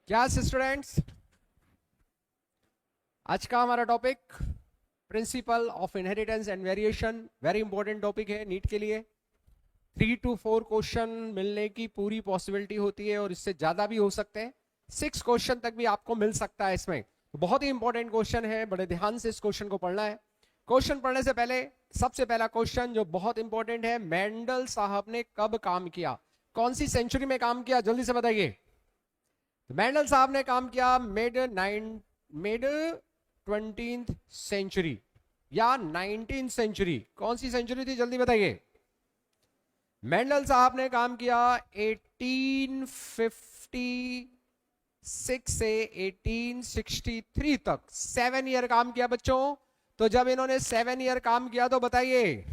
क्या स्टूडेंट्स, आज का हमारा topic principle of inheritance and variation. Very important topic है नीट के लिए। 3 to 4 क्वेश्चन मिलने की पूरी पॉसिबिलिटी होती है और इससे ज्यादा भी हो सकते हैं। 6 क्वेश्चन तक भी आपको मिल सकता है इसमें। तो बहुत ही इंपॉर्टेंट क्वेश्चन है, बड़े ध्यान से इस क्वेश्चन को पढ़ना है। क्वेश्चन पढ़ने से पहले सबसे पहला क्वेश्चन जो बहुत इंपॉर्टेंट है, मेंडल साहब ने कब काम किया, कौन सी सेंचुरी में काम किया, जल्दी से बताइए। मेंडल साहब ने काम किया मिड 20th सेंचुरी या 19th सेंचुरी। कौन सी सेंचुरी थी, जल्दी बताइए। मेंडल साहब ने काम किया 1856 से 1863 तक। 7 ईयर काम किया बच्चों। तो जब इन्होंने 7 ईयर काम किया तो बताइए,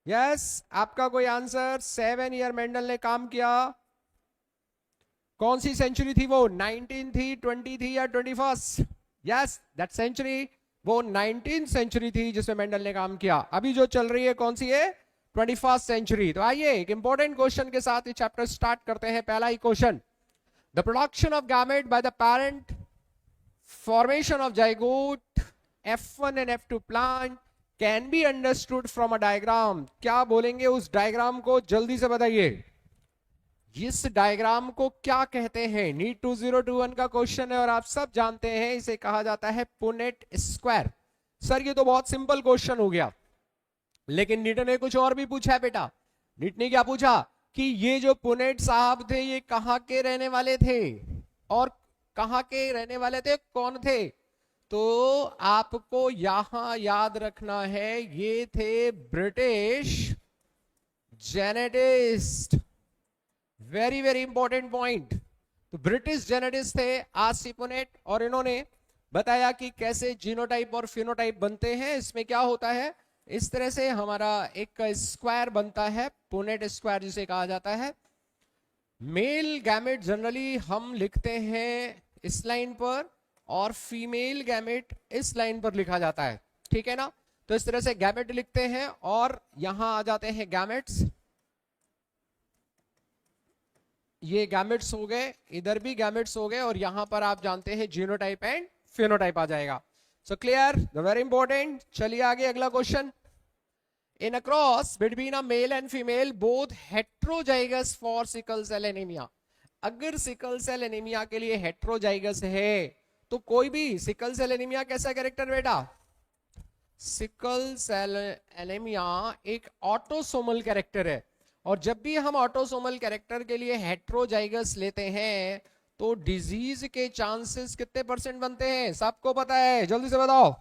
यस आपका कोई आंसर। 7 ईयर मेंडल ने काम किया। कौन सी सेंचुरी थी वो, 19 थी, 20 थी या 21st? यस दैट सेंचुरी वो 19th सेंचुरी थी जिसमें मेंडल ने काम किया। अभी जो चल रही है कौन सी है, 21st सेंचुरी। तो आइए एक इंपॉर्टेंट क्वेश्चन के साथ ये चैप्टर स्टार्ट करते हैं। पहला ही question, the production of gamete by the parent, formation of zygote, F1 and F2 plant can be understood from a diagram. क्या बोलेंगे उस डायग्राम को, जल्दी से बताइए। इस डायग्राम को क्या कहते हैं? नीट 2021 का क्वेश्चन है और आप सब जानते हैं इसे कहा जाता है पुनेट स्क्वायर। सर ये तो बहुत सिंपल क्वेश्चन हो गया, लेकिन नीट ने कुछ और भी पूछा है बेटा। नीट ने क्या पूछा कि ये जो पुनेट साहब थे ये कहां के रहने वाले थे, और कहां के रहने वाले थे, कौन थे? तो आपको यहां याद रखना है ये थे British geneticist. Very very important point. तो ब्रिटिश जेनेटिस्ट थे आर.सी. पुनेट, और इन्होंने बताया कि कैसे जीनोटाइप और फिनोटाइप बनते हैं। इसमें क्या होता है, इस तरह से हमारा एक स्क्वायर बनता है, पुनेट स्क्वायर जिसे कहा जाता है। मेल गैमेट जनरली हम लिखते हैं इस लाइन पर और फीमेल गैमेट इस लाइन पर लिखा जाता है, ठीक है ना। तो इस तरह से गैमेट लिखते हैं और यहां आ जाते हैं गैमेट्स। ये गैमेट्स हो गए, इधर भी गैमेट्स हो गए, और यहां पर आप जानते हैं जीनोटाइप एंड फिनोटाइप आ जाएगा। So clear, the very important. चलिए आगे अगला question. In a cross between a male and female both heterozygous for sickle cell anaemia. अगर सिकल सेल एनीमिया के लिए हेट्रोजाइगस है तो कोई भी सिकल सेल एनीमिया कैसा कैरेक्टर बेटा? सिकल सेल एनीमिया एक ऑटोसोमल कैरेक्टर है, और जब भी हम ऑटोसोमल कैरेक्टर के लिए हेट्रोजाइगस लेते हैं तो डिजीज के चांसेस कितने परसेंट बनते हैं, सबको पता है, जल्दी से बताओ।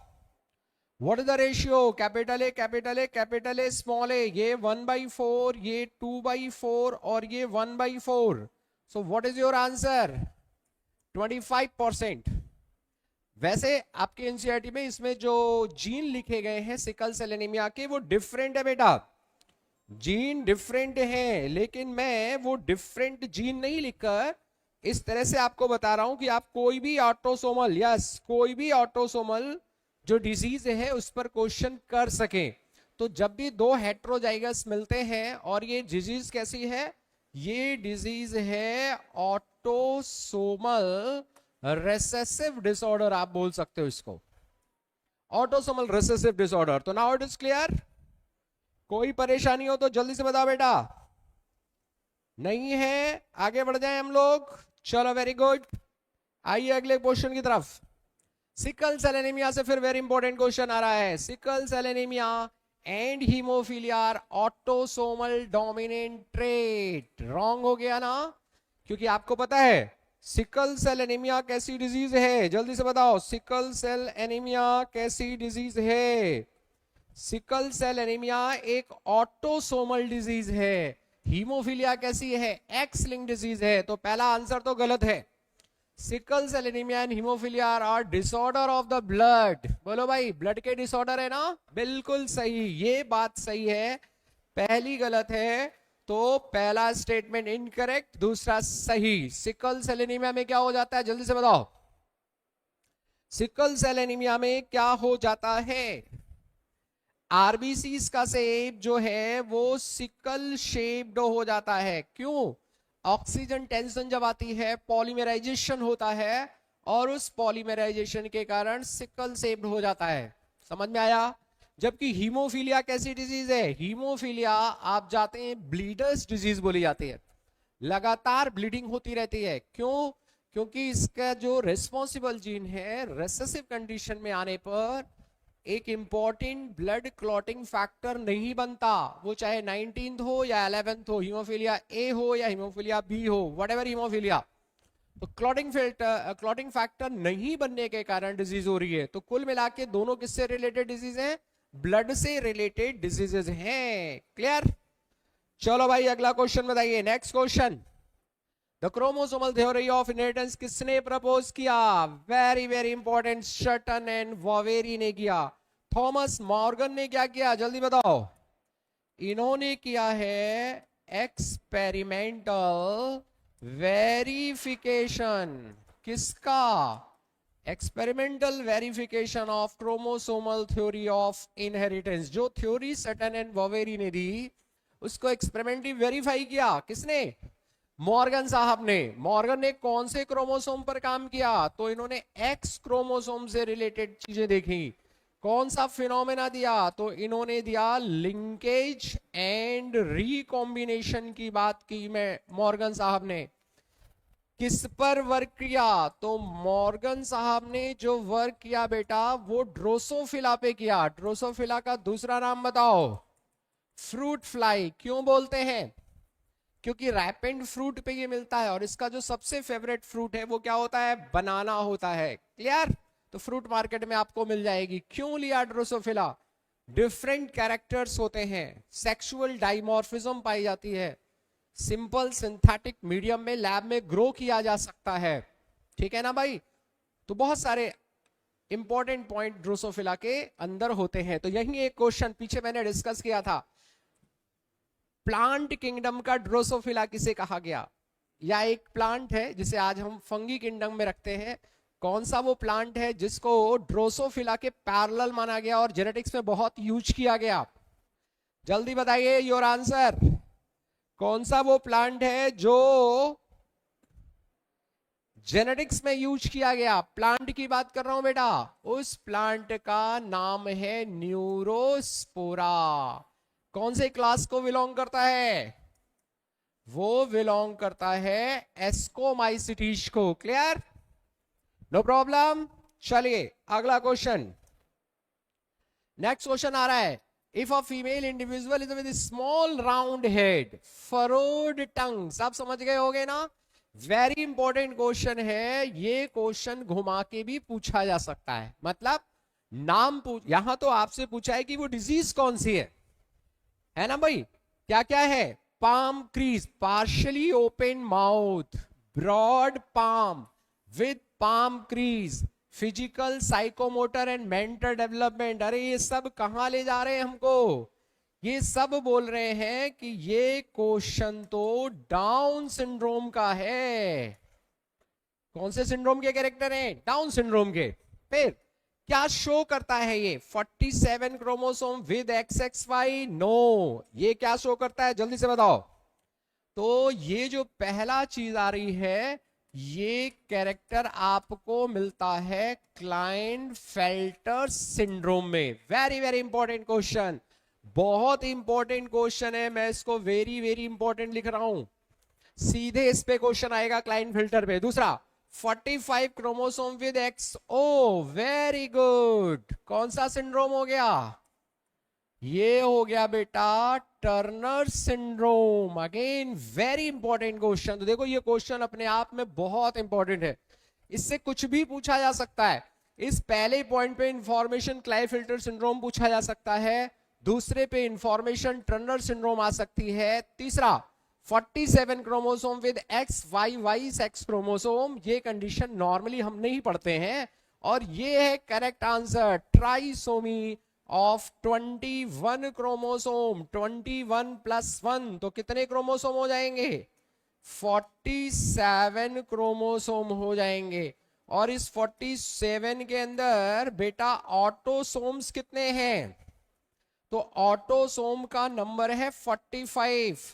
What is the ratio, capital A capital A capital A small A. ये 1/4, ये 2/4 और ये 1/4। So what is your answer? 25%। वैसे आपके एनसीईआरटी में इसमें जो जीन लिखे गए हैं सिकल सेल एनीमिया के वो डिफरेंट है बेटा, जीन डिफरेंट है, लेकिन मैं वो डिफरेंट जीन नहीं लिखकर इस तरह से आपको बता रहा हूं कि आप कोई भी ऑटोसोमल, यस कोई भी ऑटोसोमल जो डिजीज है उस पर क्वेश्चन कर सके। तो जब भी दो हेट्रोजाइगस मिलते हैं, और ये डिजीज कैसी है, ये डिजीज है ऑटोसोमल रेसेसिव डिसऑर्डर, आप बोल सकते हो इसको ऑटोसोमल रेसेसिव डिसऑर्डर। तो नाउ इट इज क्लियर। कोई परेशानी हो तो जल्दी से बताओ बेटा। नहीं है, आगे बढ़ जाए हम लोग। चलो वेरी गुड, आइए अगले क्वेश्चन की तरफ। सिकल सेल एनीमिया से फिर वेरी इंपॉर्टेंट क्वेश्चन आ रहा है। Sickle cell anaemia and haemophilia are autosomal dominant trait. Wrong हो गया ना, क्योंकि आपको पता है सिकल सेल एनीमिया कैसी डिजीज है, जल्दी से बताओ। सिकल सेल एनीमिया कैसी डिजीज है? सिकल सेल एनीमिया एक ऑटोसोमल डिजीज है। हीमोफीलिया कैसी है? एक्स लिंक डिजीज है। तो पहला आंसर तो गलत है। Sickle cell anaemia and haemophilia are disorder of the blood. बोलो भाई, ब्लड के डिसऑर्डर है ना, बिल्कुल सही, ये बात सही है। पहली गलत है, तो पहला स्टेटमेंट इनकरेक्ट, दूसरा सही। सिकल सेल एनीमिया में क्या हो जाता है, जल्दी से बताओ। सिकल सेल एनीमिया में क्या हो जाता है? आरबीसी का शेप जो है वो सिकल शेप्ड हो जाता है। क्यों? ऑक्सीजन टेंशन जब आती है, पॉलीमराइजेशन होता है और उस पॉलीमराइजेशन के कारण सिकल सेप्ड हो जाता है। समझ में आया? जबकि हीमोफीलिया कैसी डिजीज है? हीमोफीलिया आप जाते हैं ब्लीडर्स डिजीज बोली जाती है, लगातार ब्लीडिंग होती रहती है। क्यों? क्योंकि इसका जो रिस्पॉन्सिबल जीन है रेसेसिव कंडीशन में आने पर एक इंपॉर्टेंट ब्लड क्लॉटिंग फैक्टर नहीं बनता, वो चाहे 19th हो या 11th हो, हीमोफीलिया ए हो या हीमोफीलिया बी हो, व्हाटएवर हीमोफीलिया, तो क्लॉटिंग फैक्टर नहीं बनने के कारण डिजीज हो रही है। तो कुल मिला के दोनों किससे रिलेटेड डिजीज हैं? ब्लड से रिलेटेड डिजीजेस हैं। क्लियर? चलो भाई अगला क्वेश्चन बताइए। Next question, the chromosomal theory of inheritance किसने प्रपोज किया? वेरी वेरी इंपॉर्टेंट, शटन एंड वॉवेरी ने किया। थॉमस मॉर्गन ने क्या किया? जल्दी बताओ। इन्होंने किया है एक्सपेरिमेंटल वेरिफिकेशन। किसका? Experimental verification of chromosomal theory of inheritance. जो थ्योरी शटन एंड वॉवेरी ने दी उसको एक्सपेरिमेंटली वेरीफाई किया। किसने? मॉर्गन साहब ने। मॉर्गन ने कौन से क्रोमोसोम पर काम किया? तो इन्होंने एक्स क्रोमोसोम से रिलेटेड चीजें देखी। कौन सा फिनोमेना दिया? तो इन्होंने दिया लिंकेज एंड रिकॉम्बिनेशन की बात की मैं मॉर्गन साहब ने। किस पर वर्क किया? तो मॉर्गन साहब ने जो वर्क किया बेटा वो ड्रोसोफिला पे किया। ड्रोसोफिला का दूसरा नाम बताओ। Fruit fly. क्यों बोलते हैं? क्योंकि रैपेंड फ्रूट पे ये मिलता है और इसका जो सबसे फेवरेट फ्रूट है वो क्या होता है? बनाना होता है। क्लियर? तो फ्रूट मार्केट में आपको मिल जाएगी। क्यों लिया ड्रोसोफिला? डिफरेंट कैरेक्टर्स होते हैं, सेक्सुअल डाइमॉर्फिज्म पाई जाती है, सिंपल सिंथेटिक मीडियम में लैब में ग्रो किया जा सकता है। ठीक है ना भाई? तो बहुत सारे इंपॉर्टेंट पॉइंट ड्रोसोफिला के अंदर होते हैं। तो यही एक क्वेश्चन पीछे मैंने डिस्कस किया था, प्लांट किंगडम का ड्रोसोफिला किसे कहा गया? या एक प्लांट है जिसे आज हम फंगी किंगडम में रखते हैं, कौन सा वो प्लांट है जिसको ड्रोसोफिला के पैरेलल माना गया और जेनेटिक्स में बहुत यूज किया गया? जल्दी बताइए योर आंसर। कौन सा वो प्लांट है जो जेनेटिक्स में यूज किया गया? प्लांट की बात कर रहा हूं बेटा। उस प्लांट का नाम है न्यूरोस्पोरा। कौन से क्लास को बिलोंग करता है? वो बिलोंग करता है एस्कोमाइसिटीज को। क्लियर? No problem. चलिए अगला क्वेश्चन। नेक्स्ट क्वेश्चन आ रहा है, if a female individual is with small round head furrowed tongue. सब समझ गए होगे ना? वेरी इंपॉर्टेंट क्वेश्चन है ये। क्वेश्चन घुमा के भी पूछा जा सकता है। मतलब नाम यहां तो आपसे पूछा है कि वो डिजीज कौन सी है ना भाई? क्या क्या है? Palm crease, partially open mouth, broad palm with palm crease, physical psychomotor and mental development. अरे ये सब कहां ले जा रहे हैं हमको? ये सब बोल रहे हैं कि ये क्वेश्चन तो डाउन सिंड्रोम का है। कौन से सिंड्रोम के कैरेक्टर हैं? डाउन सिंड्रोम के। फिर क्या शो करता है ये? 47 क्रोमोसोम विद XXY? नो। ये क्या शो करता है? जल्दी से बताओ। तो ये जो पहला चीज आ रही है ये कैरेक्टर आपको मिलता है क्लाइनफेल्टर सिंड्रोम में। वेरी वेरी इंपॉर्टेंट क्वेश्चन, बहुत इंपॉर्टेंट क्वेश्चन है। मैं इसको वेरी वेरी इंपॉर्टेंट लिख रहा हूं, सीधे इस पे क्वेश्चन आएगा क्लाइनफेल्टर पे। दूसरा 45 chromosome with XO। Very good. कौन सा सिंड्रोम हो गया? ये हो गया बेटा Turner syndrome. Again very important question. तो देखो ये क्वेश्चन अपने आप में बहुत इंपॉर्टेंट है, इससे कुछ भी पूछा जा सकता है। इस पहले पॉइंट पे इंफॉर्मेशन क्लाइनफेल्टर सिंड्रोम पूछा जा सकता है, दूसरे पे इंफॉर्मेशन टर्नर सिंड्रोम आ सकती है, तीसरा 47 chromosome with XYY sex chromosome. ये कंडीशन नॉर्मली हम नहीं पढ़ते हैं और ये है correct answer, trisomy of 21 chromosome. 21 + 1 तो कितने क्रोमोसोम हो जाएंगे? 47 क्रोमोसोम हो जाएंगे। और इस 47 के अंदर बेटा ऑटोसोम्स कितने हैं? तो ऑटोसोम का नंबर है 45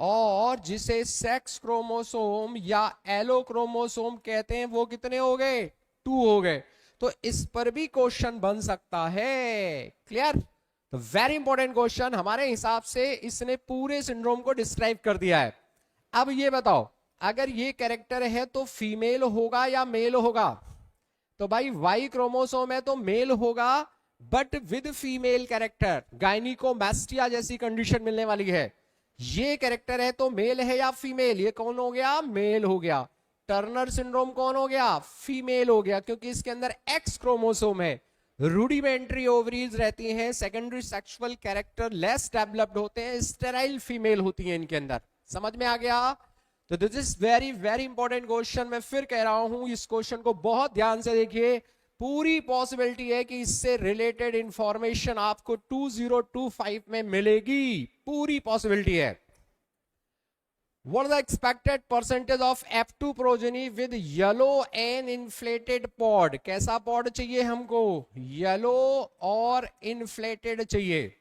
और जिसे सेक्स क्रोमोसोम या एलो क्रोमोसोम कहते हैं वो कितने हो गए? 2 हो गए। तो इस पर भी क्वेश्चन बन सकता है। क्लियर? तो वेरी इंपॉर्टेंट क्वेश्चन, हमारे हिसाब से इसने पूरे सिंड्रोम को डिस्क्राइब कर दिया है। अब ये बताओ, अगर ये कैरेक्टर है तो फीमेल होगा या मेल होगा? तो भाई वाई क्रोमोसोम है तो मेल होगा, बट विद फीमेल कैरेक्टर, गायनिकोमैस्टिया जैसी कंडीशन मिलने वाली है। ये कैरेक्टर है तो मेल है या फीमेल? ये कौन हो गया? मेल हो गया। टर्नर सिंड्रोम कौन हो गया? फीमेल हो गया, क्योंकि इसके अंदर एक्स क्रोमोसोम है, रूडिमेंट्री ओवरीज रहती हैं, secondary sexual character less developed होते हैं, स्टेराइल फीमेल होती हैं इनके अंदर। समझ में आ गया? तो this is very very important question. मैं फिर कह रहा हूं, इस क्वेश्चन को बहुत ध्यान से देखिए। पूरी पॉसिबिलिटी है कि इससे रिलेटेड इंफॉर्मेशन आपको 2025 में मिलेगी, पूरी पॉसिबिलिटी है। What is the expected percentage of F2 progeny with yellow and inflated pod? कैसा pod चाहिए हमको? येलो और inflated चाहिए,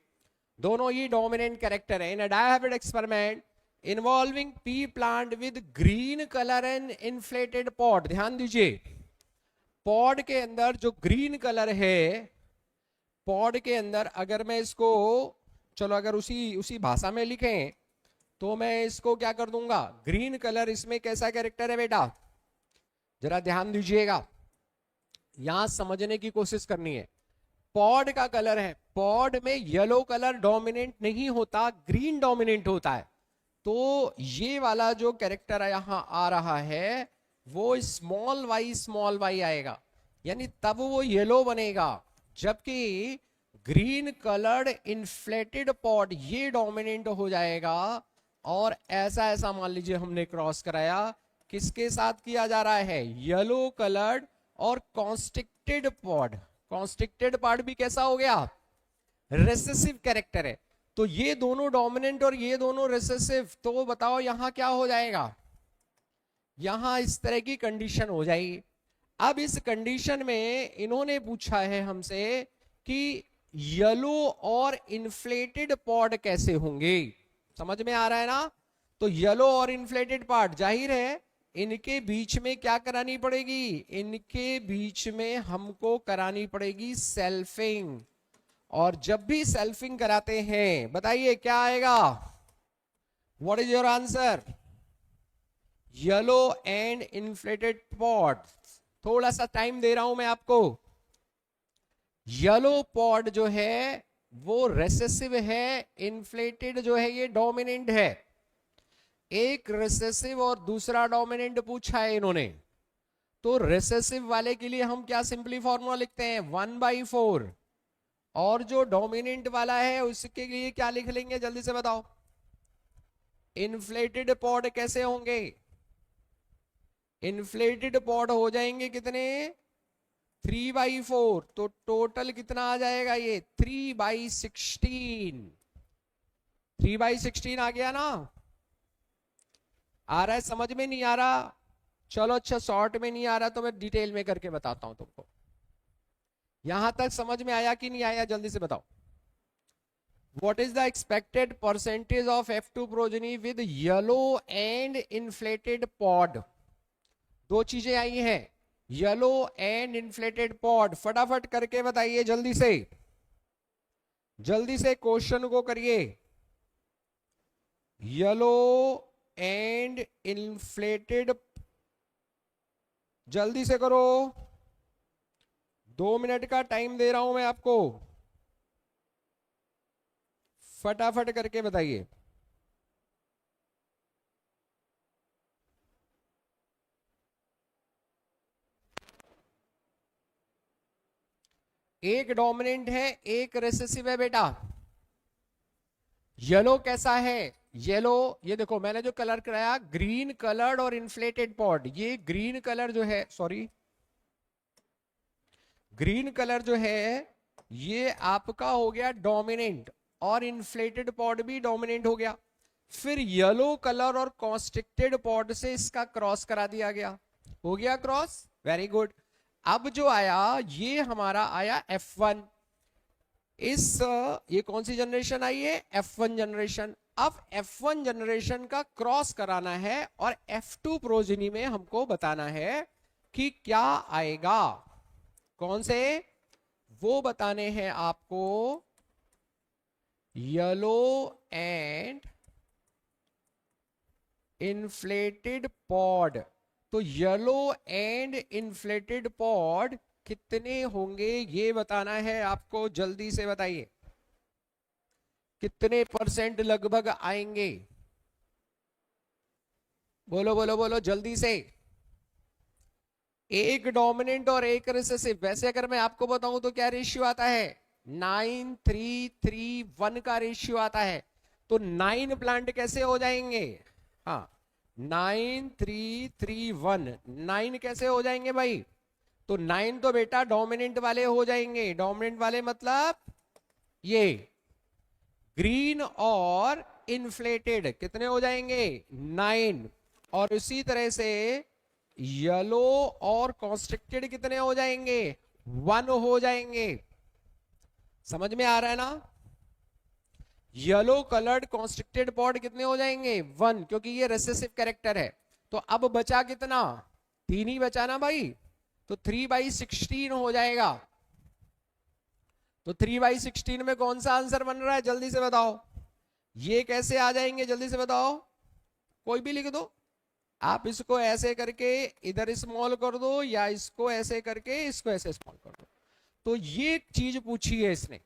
दोनों ही डोमिनेंट कैरेक्टर है। In dihybrid experiment involving pea plant with green colour and inflated pod, ध्यान दीजिए, पॉड के अंदर जो ग्रीन कलर है, पॉड के अंदर अगर मैं इसको, चलो अगर उसी भाषा में लिखें तो मैं इसको क्या कर दूंगा? Green colour. इसमें कैसा कैरेक्टर है बेटा? जरा ध्यान दीजिएगा, यहां समझने की कोशिश करनी है। पॉड का कलर है, पॉड में येलो कलर डोमिनेंट नहीं होता, ग्रीन डोमिनेंट होता है। तो ये वाला जो कैरेक्टर यहां आ रहा है वो स्मॉल वाई आएगा, यानी तब वो येलो बनेगा, जबकि ग्रीन कलर्ड इन्फ्लेटेड पॉड ये डोमिनेंट हो जाएगा। और ऐसा मान लीजिए हमने क्रॉस कराया, किसके साथ किया जा रहा है? येलो कलर्ड और कॉन्स्ट्रिक्टेड पॉड। कॉन्स्ट्रिक्टेड पॉड भी कैसा हो गया? रिसेसिव कैरेक्टर है। तो ये दोनों डोमिनेंट और ये दोनों रिसेसिव, तो बताओ यहां क्या हो जाएगा? यहां इस तरह की कंडीशन हो जाएगी। अब इस कंडीशन में इन्होंने पूछा है हमसे कि येलो और इन्फ्लेटेड पॉड कैसे होंगे। समझ में आ रहा है ना? तो येलो और इन्फ्लेटेड पार्ट, जाहिर है इनके बीच में क्या करानी पड़ेगी? इनके बीच में हमको करानी पड़ेगी सेल्फिंग। और जब भी सेल्फिंग कराते हैं, बताइए क्या आएगा? What is your answer? Yellow and inflated pod. थोड़ा सा टाइम दे रहा हूं मैं आपको। येलो पॉड जो है वो रेसेसिव है, इन्फ्लेटेड जो है ये डोमिनेंट है। एक रेसेसिव और दूसरा डोमिनेंट पूछा है इन्होंने, तो रेसेसिव वाले के लिए हम क्या सिंपली फॉर्मूला लिखते हैं? 1/4। और जो डोमिनेंट वाला है उसके लिए क्या लिख लेंगे? जल्दी से बताओ। इन्फ्लेटेड पॉड कैसे होंगे? इन्फ्लेटेड पॉड हो जाएंगे कितने? 3/4। तो टोटल कितना आ जाएगा? ये 3/16। 3/16 आ गया ना? आ रहा है? समझ में नहीं आ रहा? चलो अच्छा, शॉर्ट में नहीं आ रहा तो मैं डिटेल में करके बताता हूं तुमको। यहां तक समझ में आया कि नहीं आया? जल्दी से बताओ। What is the expected percentage of F2 progeny with yellow and inflated pod? दो चीजें आई हैं, येलो एंड इन्फ्लेटेड पॉड। फटाफट करके बताइए, जल्दी से, जल्दी से क्वेश्चन को करिए। येलो एंड इन्फ्लेटेड, जल्दी से करो, 2 मिनट का टाइम दे रहा हूं मैं आपको, फटाफट करके बताइए। एक डोमिनेंट है, एक रिसेसिव है बेटा। येलो कैसा है? येलो, ये देखो मैंने जो कलर कराया, ग्रीन कलर्ड और इन्फ्लेटेड पॉड। ये ग्रीन कलर जो है, सॉरी, ग्रीन कलर जो है ये आपका हो गया डोमिनेंट, और इन्फ्लेटेड पॉड भी डोमिनेंट हो गया। फिर येलो कलर और कॉन्स्ट्रिक्टेड पॉड से इसका क्रॉस करा दिया गया, हो गया क्रॉस, वेरी गुड। अब जो आया ये हमारा आया F1। ये कौन सी जनरेशन आई है? F1 generation. अब F1 जनरेशन का क्रॉस कराना है और F2 प्रोजेनी में हमको बताना है कि क्या आएगा, कौन से वो बताने हैं आपको। येलो एंड इन्फ्लेटेड पॉड, तो येलो एंड इन्फ्लेटेड पॉड कितने होंगे ये बताना है आपको। जल्दी से बताइए कितने परसेंट लगभग आएंगे, बोलो बोलो बोलो जल्दी से। एक डोमिनेंट और एक रिसेसिव, वैसे अगर मैं आपको बताऊं तो क्या रेशियो आता है, 9:3:3:1 का रेशियो आता है। तो 9 प्लांट कैसे हो जाएंगे, हाँ 9:3:3:1, 9 कैसे हो जाएंगे भाई। तो 9 तो बेटा डोमिनेंट वाले हो जाएंगे, डोमिनेंट वाले मतलब ये ग्रीन और इन्फ्लेटेड कितने हो जाएंगे 9। और इसी तरह से येलो और कॉन्स्ट्रिक्टेड कितने हो जाएंगे 1 हो जाएंगे। समझ में आ रहा है ना। येलो कलर्ड कॉन्स्ट्रिक्टेड पॉड कितने हो जाएंगे 1, क्योंकि ये रेसेसिव कैरेक्टर है। तो अब बचा कितना, 3 ही बचा ना भाई, तो 3/16 हो जाएगा। तो 3/16 में कौन सा आंसर बन रहा है जल्दी से बताओ। ये कैसे आ जाएंगे जल्दी से बताओ, कोई भी लिख दो। आप इसको ऐसे करके इधर स्मॉल कर दो या इसको ऐसे करके इसको ऐसे स्मॉल कर दो। तो ये चीज पूछी है इसने,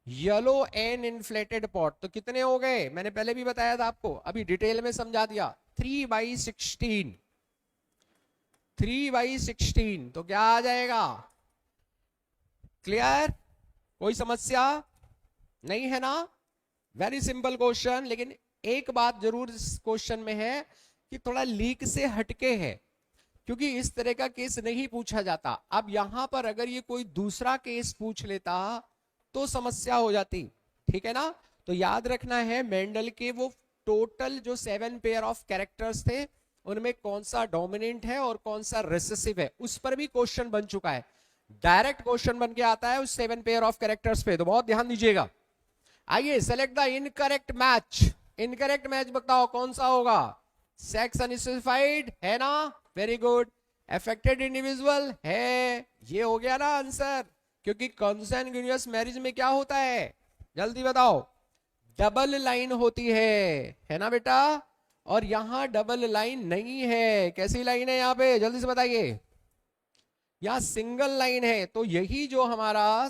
येलो एंड इन्फ्लेटेड पॉट, तो कितने हो गए, मैंने पहले भी बताया था आपको, अभी डिटेल में समझा दिया। 3/16, 3/16 तो क्या आ जाएगा, क्लियर, कोई समस्या नहीं है ना। वेरी सिंपल क्वेश्चन, लेकिन एक बात जरूर इस क्वेश्चन में है कि थोड़ा लीक से हटके है, क्योंकि इस तरह का केस नहीं पूछा जाता। अब यहां पर अगर ये कोई दूसरा केस पूछ लेता तो समस्या हो जाती, ठीक है ना। तो याद रखना है मेंडल के वो टोटल जो 7 पेयर ऑफ कैरेक्टर्स थे उनमें कौन सा डोमिनेंट है और कौन सा रिसेसिव है, उस पर भी क्वेश्चन बन चुका है। डायरेक्ट क्वेश्चन बन के आता है उस 7 पेयर ऑफ कैरेक्टर्स पे, तो बहुत ध्यान दीजिएगा। आइए select the incorrect match, incorrect match बताओ कौन सा होगा, सेक्स अनस्पेसिफाइड है ना, वेरी गुड। अफेक्टेड इंडिविजुअल है, ये हो गया ना आंसर, क्योंकि कॉन्सैंग्यूनियस मैरिज में क्या होता है जल्दी बताओ, डबल लाइन होती है ना बेटा। और यहां डबल लाइन नहीं है, कैसी लाइन है यहां पे जल्दी से बताइए, यहां सिंगल लाइन है। तो यही जो हमारा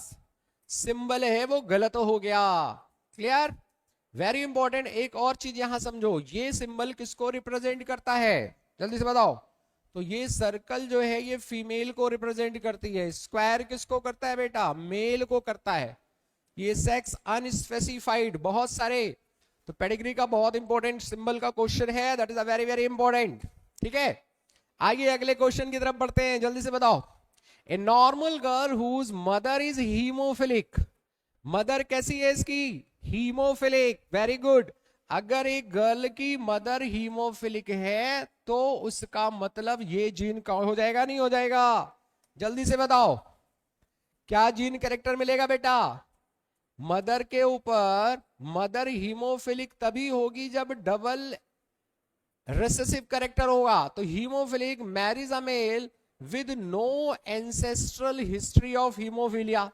सिंबल है वो गलत हो गया, क्लियर, वेरी इंपॉर्टेंट। एक और चीज यहां समझो, ये सिंबल किसको रिप्रेजेंट करता है जल्दी से बताओ। तो ये सर्कल जो है ये फीमेल को रिप्रेजेंट करती है, स्क्वायर किसको करता है बेटा, मेल को करता है। ये सेक्स अनस्पेसिफाइड, बहुत सारे, तो पेडिग्री का बहुत इंपॉर्टेंट सिंबल का क्वेश्चन है, that is a very very important, ठीक है। आइए अगले क्वेश्चन की तरफ बढ़ते हैं, जल्दी से बताओ। A normal girl whose mother is haemophilic, mother कैसी है इसकी, हीमोफिलिक, वेरी गुड। अगर एक गर्ल की मदर हीमोफिलिक है तो उसका मतलब ये जीन का हो जाएगा नहीं हो जाएगा, जल्दी से बताओ क्या जीन कैरेक्टर मिलेगा बेटा, मदर के ऊपर। मदर हीमोफिलिक तभी होगी जब डबल रिसेसिव कैरेक्टर होगा। तो haemophilic marriage a male with no ancestral history of haemophilia,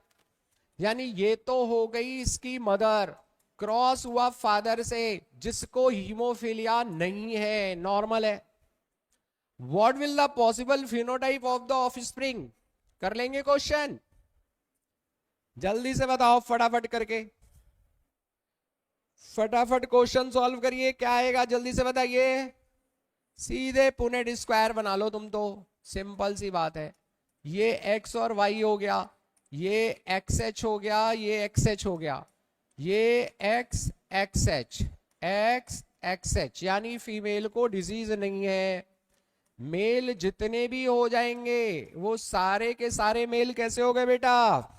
यानी ये तो हो गई इसकी मदर, क्रॉस हुआ फादर से जिसको हीमोफिलिया नहीं है, नॉर्मल है। What will the possible phenotype of the offspring, कर लेंगे क्वेश्चन, जल्दी से बताओ फटाफट करके, फटाफट क्वेश्चन सॉल्व करिए, क्या आएगा जल्दी से बताइए। सीधे पुनेट स्क्वायर बना लो तुम तो, सिंपल सी बात है। ये एक्स और वाई हो गया, ये एक्स एच हो गया, ये एक्स एच हो गया, ये x x H, x x H, यानी फीमेल को डिजीज नहीं है। मेल जितने भी हो जाएंगे वो सारे के सारे मेल कैसे हो गए बेटा,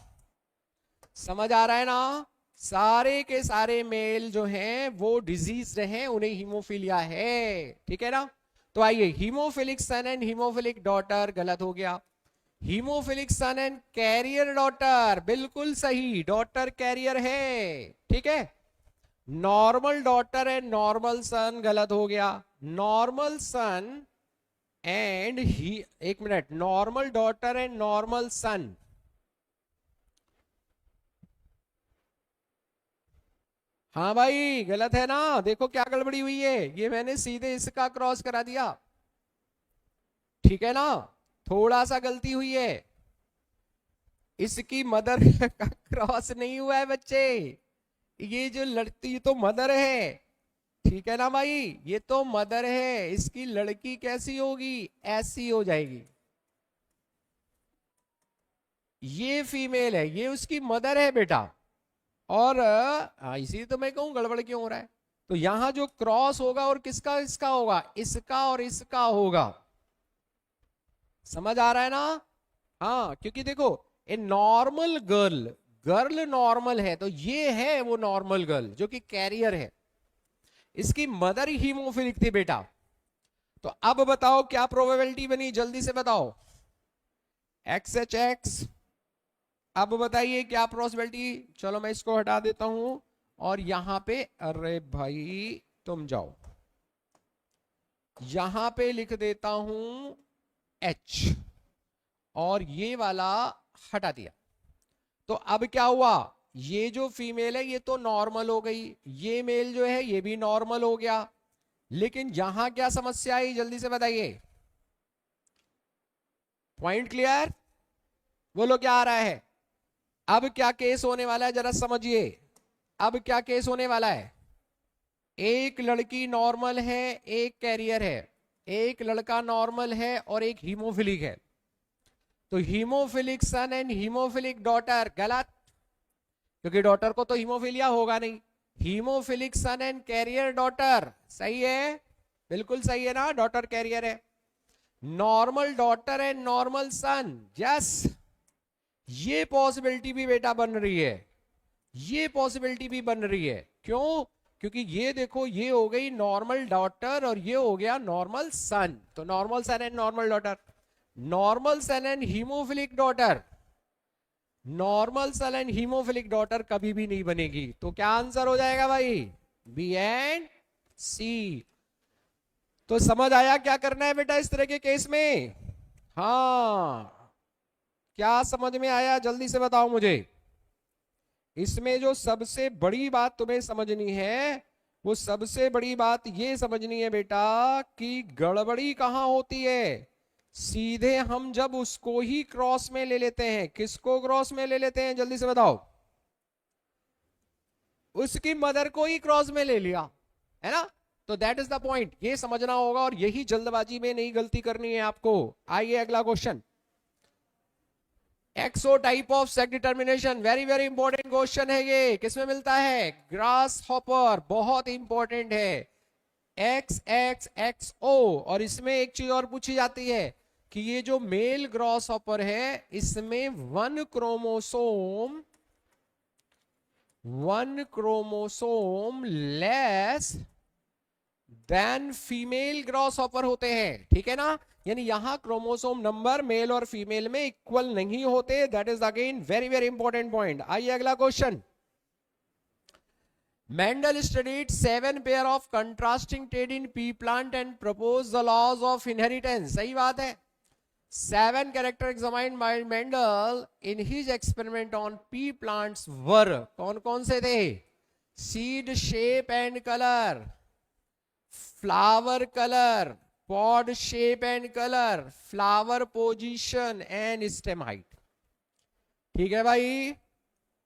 समझ आ रहा है ना, सारे के सारे मेल जो हैं वो डिजीज हैं, उन्हें हीमोफीलिया है, ठीक है ना। तो आइए, haemophilic son and haemophilic daughter गलत हो गया, haemophilic son and carrier daughter बिल्कुल सही, डॉटर कैरियर है, ठीक है। Normal daughter and normal son गलत हो गया। नॉर्मल सन एंड ही, एक minute, normal daughter and normal son, हाँ भाई गलत है ना। देखो क्या गड़बड़ी हुई है, ये मैंने सीधे इसका क्रॉस करा दिया, ठीक है ना, थोड़ा सा गलती हुई है। इसकी मदर का क्रॉस नहीं हुआ है बच्चे, ये जो लड़की तो मदर है, ठीक है ना भाई, ये तो मदर है, इसकी लड़की कैसी होगी, ऐसी हो जाएगी। ये फीमेल है, ये उसकी मदर है बेटा। और इसी तो मैं कहूं गड़बड़ क्यों हो रहा है। तो यहां जो क्रॉस होगा और किसका इसका होगा, इसका और इसका होगा। समझ आ रहा है ना। हाँ, क्योंकि देखो ए नॉर्मल गर्ल, गर्ल नॉर्मल है, तो ये है वो नॉर्मल गर्ल जो कि कैरियर है, इसकी मदर हीमोफिलिक थी बेटा। तो अब बताओ क्या प्रोबेबिलिटी बनी, जल्दी से बताओ। एक्स एच एक्स, अब बताइए क्या प्रोबेबिलिटी। चलो मैं इसको हटा देता हूं और यहां पे, अरे भाई तुम जाओ, यहां पे लिख देता हूं एच, और ये वाला हटा दिया। तो अब क्या हुआ, ये जो फीमेल है ये तो नॉर्मल हो गई, ये मेल जो है ये भी नॉर्मल हो गया, लेकिन यहां क्या समस्या आई, जल्दी से बताइए। पॉइंट क्लियर, बोलो क्या आ रहा है। अब क्या केस होने वाला है जरा समझिए। अब क्या केस होने वाला है, एक लड़की नॉर्मल है, एक कैरियर है, एक लड़का नॉर्मल है और एक हीमोफिलिक है। तो haemophilic son and haemophilic daughter गलत, क्योंकि डॉटर को तो हीमोफिलिया होगा नहीं। Haemophilic son and carrier daughter सही है, बिल्कुल सही है ना, डॉटर कैरियर है। Normal daughter and normal son, yes, ये पॉसिबिलिटी भी बेटा बन रही है, ये पॉसिबिलिटी भी बन रही है। क्यों, क्योंकि ये देखो ये हो गई नॉर्मल डॉटर और ये हो गया नॉर्मल सन। तो normal son and normal daughter, normal son and haemophilic daughter, normal son and haemophilic daughter कभी भी नहीं बनेगी। तो क्या आंसर हो जाएगा भाई, बी एंड सी। तो समझ आया क्या करना है बेटा इस तरह के केस में। हाँ, क्या समझ में आया, जल्दी से बताओ मुझे। इसमें जो सबसे बड़ी बात तुम्हें समझनी है, वो सबसे बड़ी बात ये समझनी है बेटा कि गड़बड़ी कहां होती है। सीधे हम जब उसको ही क्रॉस में ले लेते हैं, किसको क्रॉस में ले लेते हैं, जल्दी से बताओ। उसकी मदर को ही क्रॉस में ले लिया, है ना। तो दैट इज द पॉइंट, ये समझना होगा और यही जल्दबाजी में नहीं गलती करनी है आपको। आइए अगला question, XO type of sex determination, very very important question है ये। किसमें मिलता है, ग्रास हॉपर, बहुत इंपॉर्टेंट है। एक्स एक्स एक्स ओ, और इसमें एक चीज और पूछी जाती है कि ये जो मेल ग्रास हॉपर है इसमें one chromosome less than female grass hopper होते हैं, ठीक है ना। यानी यहां क्रोमोसोम नंबर मेल और फीमेल में इक्वल नहीं होते। That is again very very important point. आइए अगला question, Mendel studied 7 pair of contrasting trait in pea plant and proposed the laws of inheritance. सही बात है। 7 character examined by Mendel in his experiment on pea plants were, कौन कौन से थे, seed shape and color, flower color, pod shape and color, flower position and stem height। ठीक है भाई,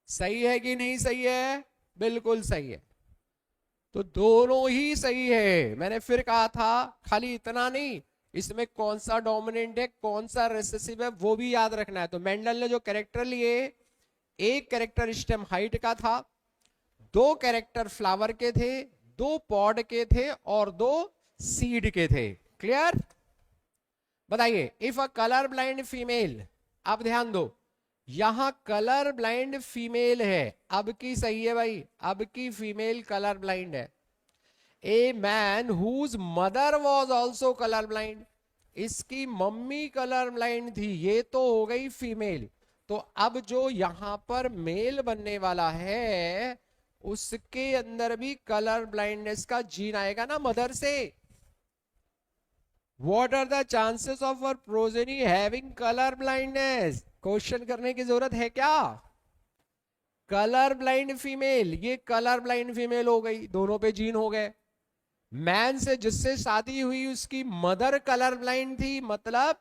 सही है कि नहीं सही है, बिल्कुल सही है। तो दोनों ही सही है। मैंने फिर कहा था खाली इतना नहीं, इसमें कौन सा डोमिनेंट है कौन सा रिसेसिव है वो भी याद रखना है। तो मेंडल ने जो कैरेक्टर लिए, एक कैरेक्टर स्टेम हाइट का था, 2 कैरेक्टर फ्लावर के थे, 2 पॉड के थे और 2 सीड के थे। क्लियर, बताइए। If a colour blind female, अब ध्यान दो, यहां कलर ब्लाइंड फीमेल है, अब की सही है भाई, अब की फीमेल कलर ब्लाइंड है। A man whose mother was also colour blind, इसकी मम्मी कलर ब्लाइंड थी, ये तो हो गई फीमेल। तो अब जो यहां पर मेल बनने वाला है उसके अंदर भी कलर ब्लाइंडनेस का जीन आएगा ना मदर से। What are the chances of our progeny having colour blindness? Question करने की जरूरत है क्या? कलर ब्लाइंड फीमेल, ये कलर ब्लाइंड फीमेल हो गई, दोनों पे जीन हो गए। मैन से जिससे शादी हुई उसकी मदर कलर ब्लाइंड थी, मतलब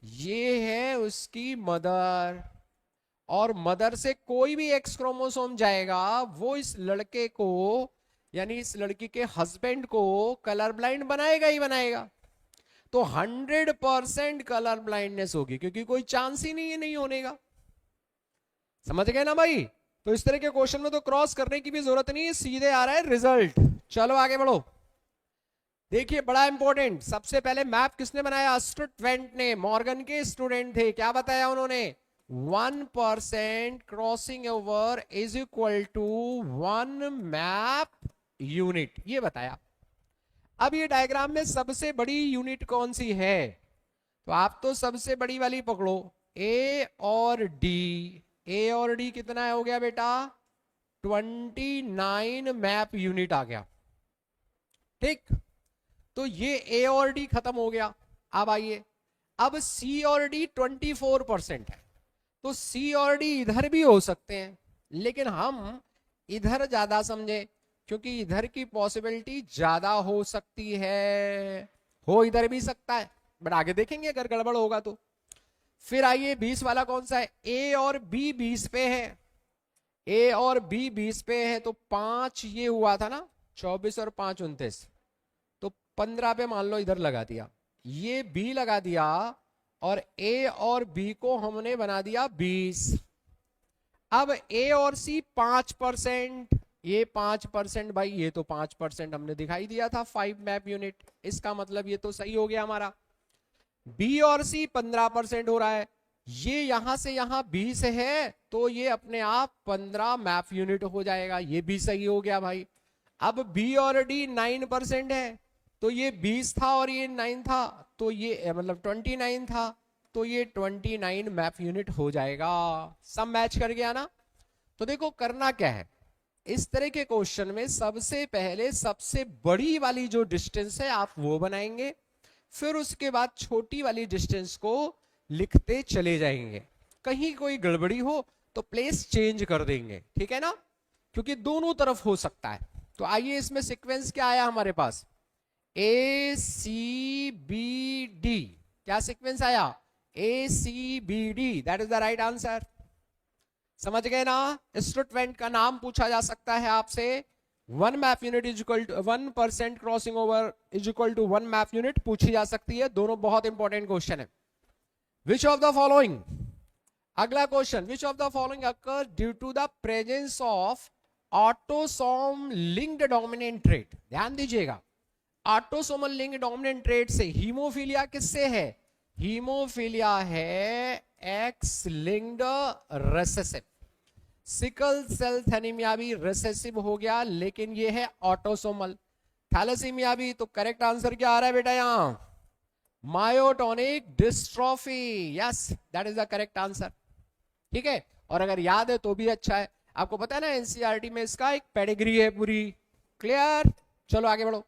ये है उसकी मदर। और मदर से कोई भी एक्स क्रोमोसोम जाएगा वो इस लड़के को यानी इस लड़की के हस्बैंड को कलर ब्लाइंड बनाएगा ही बनाएगा। तो 100% कलर ब्लाइंडनेस होगी, क्योंकि कोई चांस ही नहीं है नहीं होने का। समझ गए ना भाई? तो इस तरह के क्वेश्चन में तो क्रॉस करने की भी जरूरत नहीं है, सीधे आ रहा है रिजल्ट। चलो आगे बढ़ो। देखिए बड़ा इंपॉर्टेंट, सबसे पहले मैप किसने बनाया? स्टुडवेंट ने, मॉर्गन के स्टूडेंट थे। क्या बताया उन्होंने? 1% crossing over is equal to 1 map unit, ये बताया। अब ये डायग्राम में सबसे बड़ी यूनिट कौन सी है? तो आप तो सबसे बड़ी वाली पकड़ो, ए और डी। ए और डी कितना हो गया बेटा? 29 मैप यूनिट आ गया। ठीक, तो ये ए और डी खत्म हो गया। अब आइए, अब सी और डी 24% है। तो सी और डी इधर भी हो सकते हैं, लेकिन हम इधर ज्यादा समझे, क्योंकि इधर की पॉसिबिलिटी ज्यादा हो सकती है। हो इधर भी सकता है, बट आगे देखेंगे अगर गड़बड़ होगा तो। फिर आइए 20 वाला कौन सा है? ए और बी 20 पे है। ए और बी 20 पे है, तो 5 ये हुआ था ना, 24 और 5 29, तो 15 पे मान लो इधर लगा दिया, ये बी लगा दिया, और ए और बी को हमने बना दिया 20। अब ए और सी 5%, ये 5% भाई, ये तो 5% हमने दिखाई दिया था 5 मैप यूनिट, इसका मतलब ये तो सही हो गया हमारा। बी और सी 15% हो रहा है, ये यहां से यहां 20 है, तो ये अपने आप 15 मैप यूनिट हो जाएगा, ये भी सही हो गया भाई। अब बी और डी 9% है, तो ये 20 था और ये 9 था, तो ये मतलब 29 था, तो ये 29 मैप यूनिट हो जाएगा। सब मैच कर गया ना? तो देखो करना क्या है, इस तरह के क्वेश्चन में सबसे पहले सबसे बड़ी वाली जो डिस्टेंस है आप वो बनाएंगे, फिर उसके बाद छोटी वाली डिस्टेंस को लिखते चले जाएंगे। कहीं कोई गड़बड़ी हो तो प्लेस चेंज कर देंगे, ठीक है ना, क्योंकि दोनों तरफ हो सकता है। तो आइए इसमें सीक्वेंस क्या आया हमारे पास? ए सी बी डी, क्या सीक्वेंस आया? A C B D, that is the right answer. समझ गए ना? स्टुडवेंट का नाम पूछा जा सकता है आपसे। 1 map unit is equal to 1% crossing over is equal to 1 map unit पूछी जा सकती है। दोनों बहुत इंपॉर्टेंट क्वेश्चन है। विच ऑफ द फॉलोइंग, अगला क्वेश्चन, which of the following occur due to the presence of autosome linked dominant trait? ध्यान दीजिएगा, ऑटोसोमल लिंक्ड डोमिनेंट ट्रेट से हीमोफीलिया किससे है? हीमोफीलिया है X linked recessive. Sickle cell thalassaemia भी रेसेसिव हो गया, लेकिन ये है ऑटोसोमल। थैलेसीमिया भी, तो करेक्ट आंसर क्या आ रहा है बेटा यहां? Myotonic dystrophy, yes that is the correct answer. ठीक है, और अगर याद है तो भी अच्छा है। आपको पता है ना एनसीईआरटी में इसका एक पेडिग्री है पूरी। क्लियर? चलो आगे बढ़ो।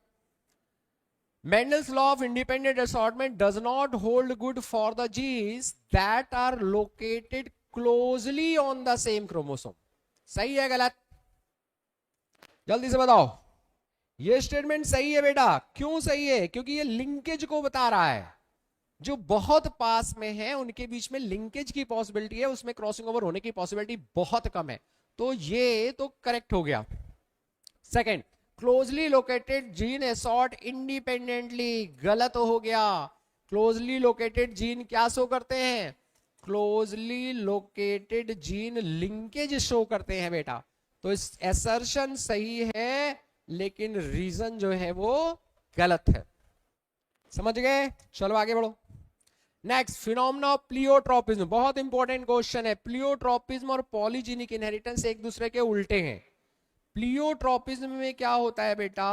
Mendel's law of independent assortment does not hold good for the genes that are located closely on the same chromosome. सही है गलत? जल्दी से बताओ। ये स्टेटमेंट सही है बेटा। क्यों सही है? क्योंकि ये लिंकेज को बता रहा है। जो बहुत पास में है उनके बीच में लिंकेज की पॉसिबिलिटी है, उसमें क्रॉसिंग ओवर होने की पॉसिबिलिटी बहुत कम है, तो ये तो करेक्ट हो गया। Second, closely located gene assort independently, गलत हो गया। क्लोजली लोकेटेड जीन क्या शो करते हैं? Closely located gene linkage show करते हैं बेटा। तो इस असर्शन सही है, लेकिन रीजन जो है वो गलत है। समझ गए? चलो आगे बढ़ो। नेक्स्ट, फिनोमेना ऑफ प्लियोट्रोपिज्म, बहुत इंपॉर्टेंट क्वेश्चन है। प्लियोट्रोपिज्म और पॉलीजेनिक इनहेरिटेंस एक दूसरे के उल्टे हैं। प्लियोट्रोपिज्म में क्या होता है बेटा?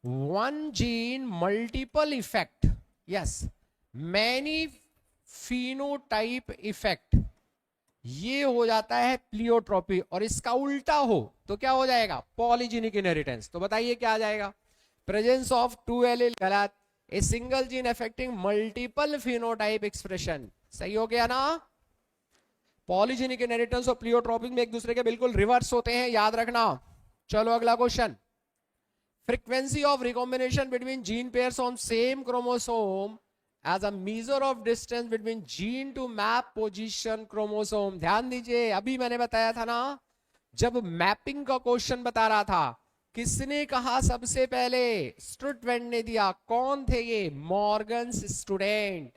One gene multiple effect, yes, many phenotype effect. ये हो जाता है प्लियोट्रॉपी, और इसका उल्टा हो तो क्या हो जाएगा, पॉलीजेनिक इनहेरिटेंस। तो बताइए क्या आ जाएगा, प्रेजेंस ऑफ टू एलील गलत, a single gene affecting multiple phenotype expression, सही हो गया ना। पॉलीजेनिक इनहेरिटेंस और प्लियोट्रॉपिक में एक दूसरे के बिल्कुल रिवर्स होते हैं, याद रखना। चलो अगला question, frequency of recombination between gene pairs on same chromosome as a measure of distance between gene to map position chromosome। ध्यान दीजिए, अभी मैंने बताया था ना, जब मैपिंग का क्वेश्चन बता रहा था, किसने कहा सबसे पहले, स्टुडवेंट ने दिया। कौन थे ये, मॉर्गन्स स्टूडेंट,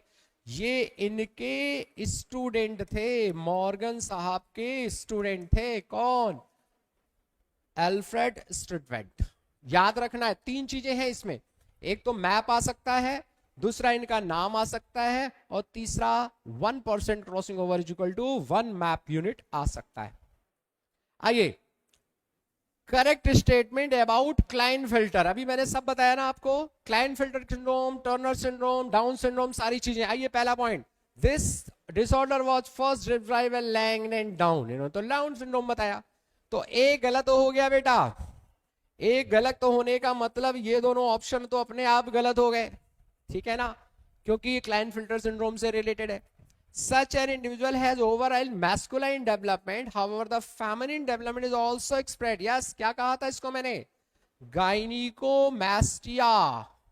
ये इनके स्टूडेंट थे, मॉर्गन साहब के स्टूडेंट थे। कौन, अल्फ्रेड स्टुडवेंट। याद रखना है, तीन चीजें हैं इसमें, एक तो मैप आ सकता है, दूसरा इनका नाम आ सकता है, और तीसरा 1% crossing over is equal to 1 map unit आ सकता है। आइए, करेक्ट स्टेटमेंट अबाउट क्लाइनफेल्टर, अभी मैंने सब बताया ना आपको, Klinefelter syndrome, Turner syndrome, Down syndrome, सारी चीजें। आइए पहला point, this disorder was first described by Lang and Down, इन्होंने तो डाउन सिंड्रोम बताया। तो एक गलत हो गया बेटा, एक गलत तो होने का मतलब ये दोनों ऑप्शन तो अपने आप गलत हो गए, ठीक है ना, क्योंकि क्लाइनफिल्टर सिंड्रोम से रिलेटेड है। Such an individual has overall masculine development, however the feminine development is also expressed। Yes, क्या कहा था इसको मैंने, गाइनिकोमास्टिया,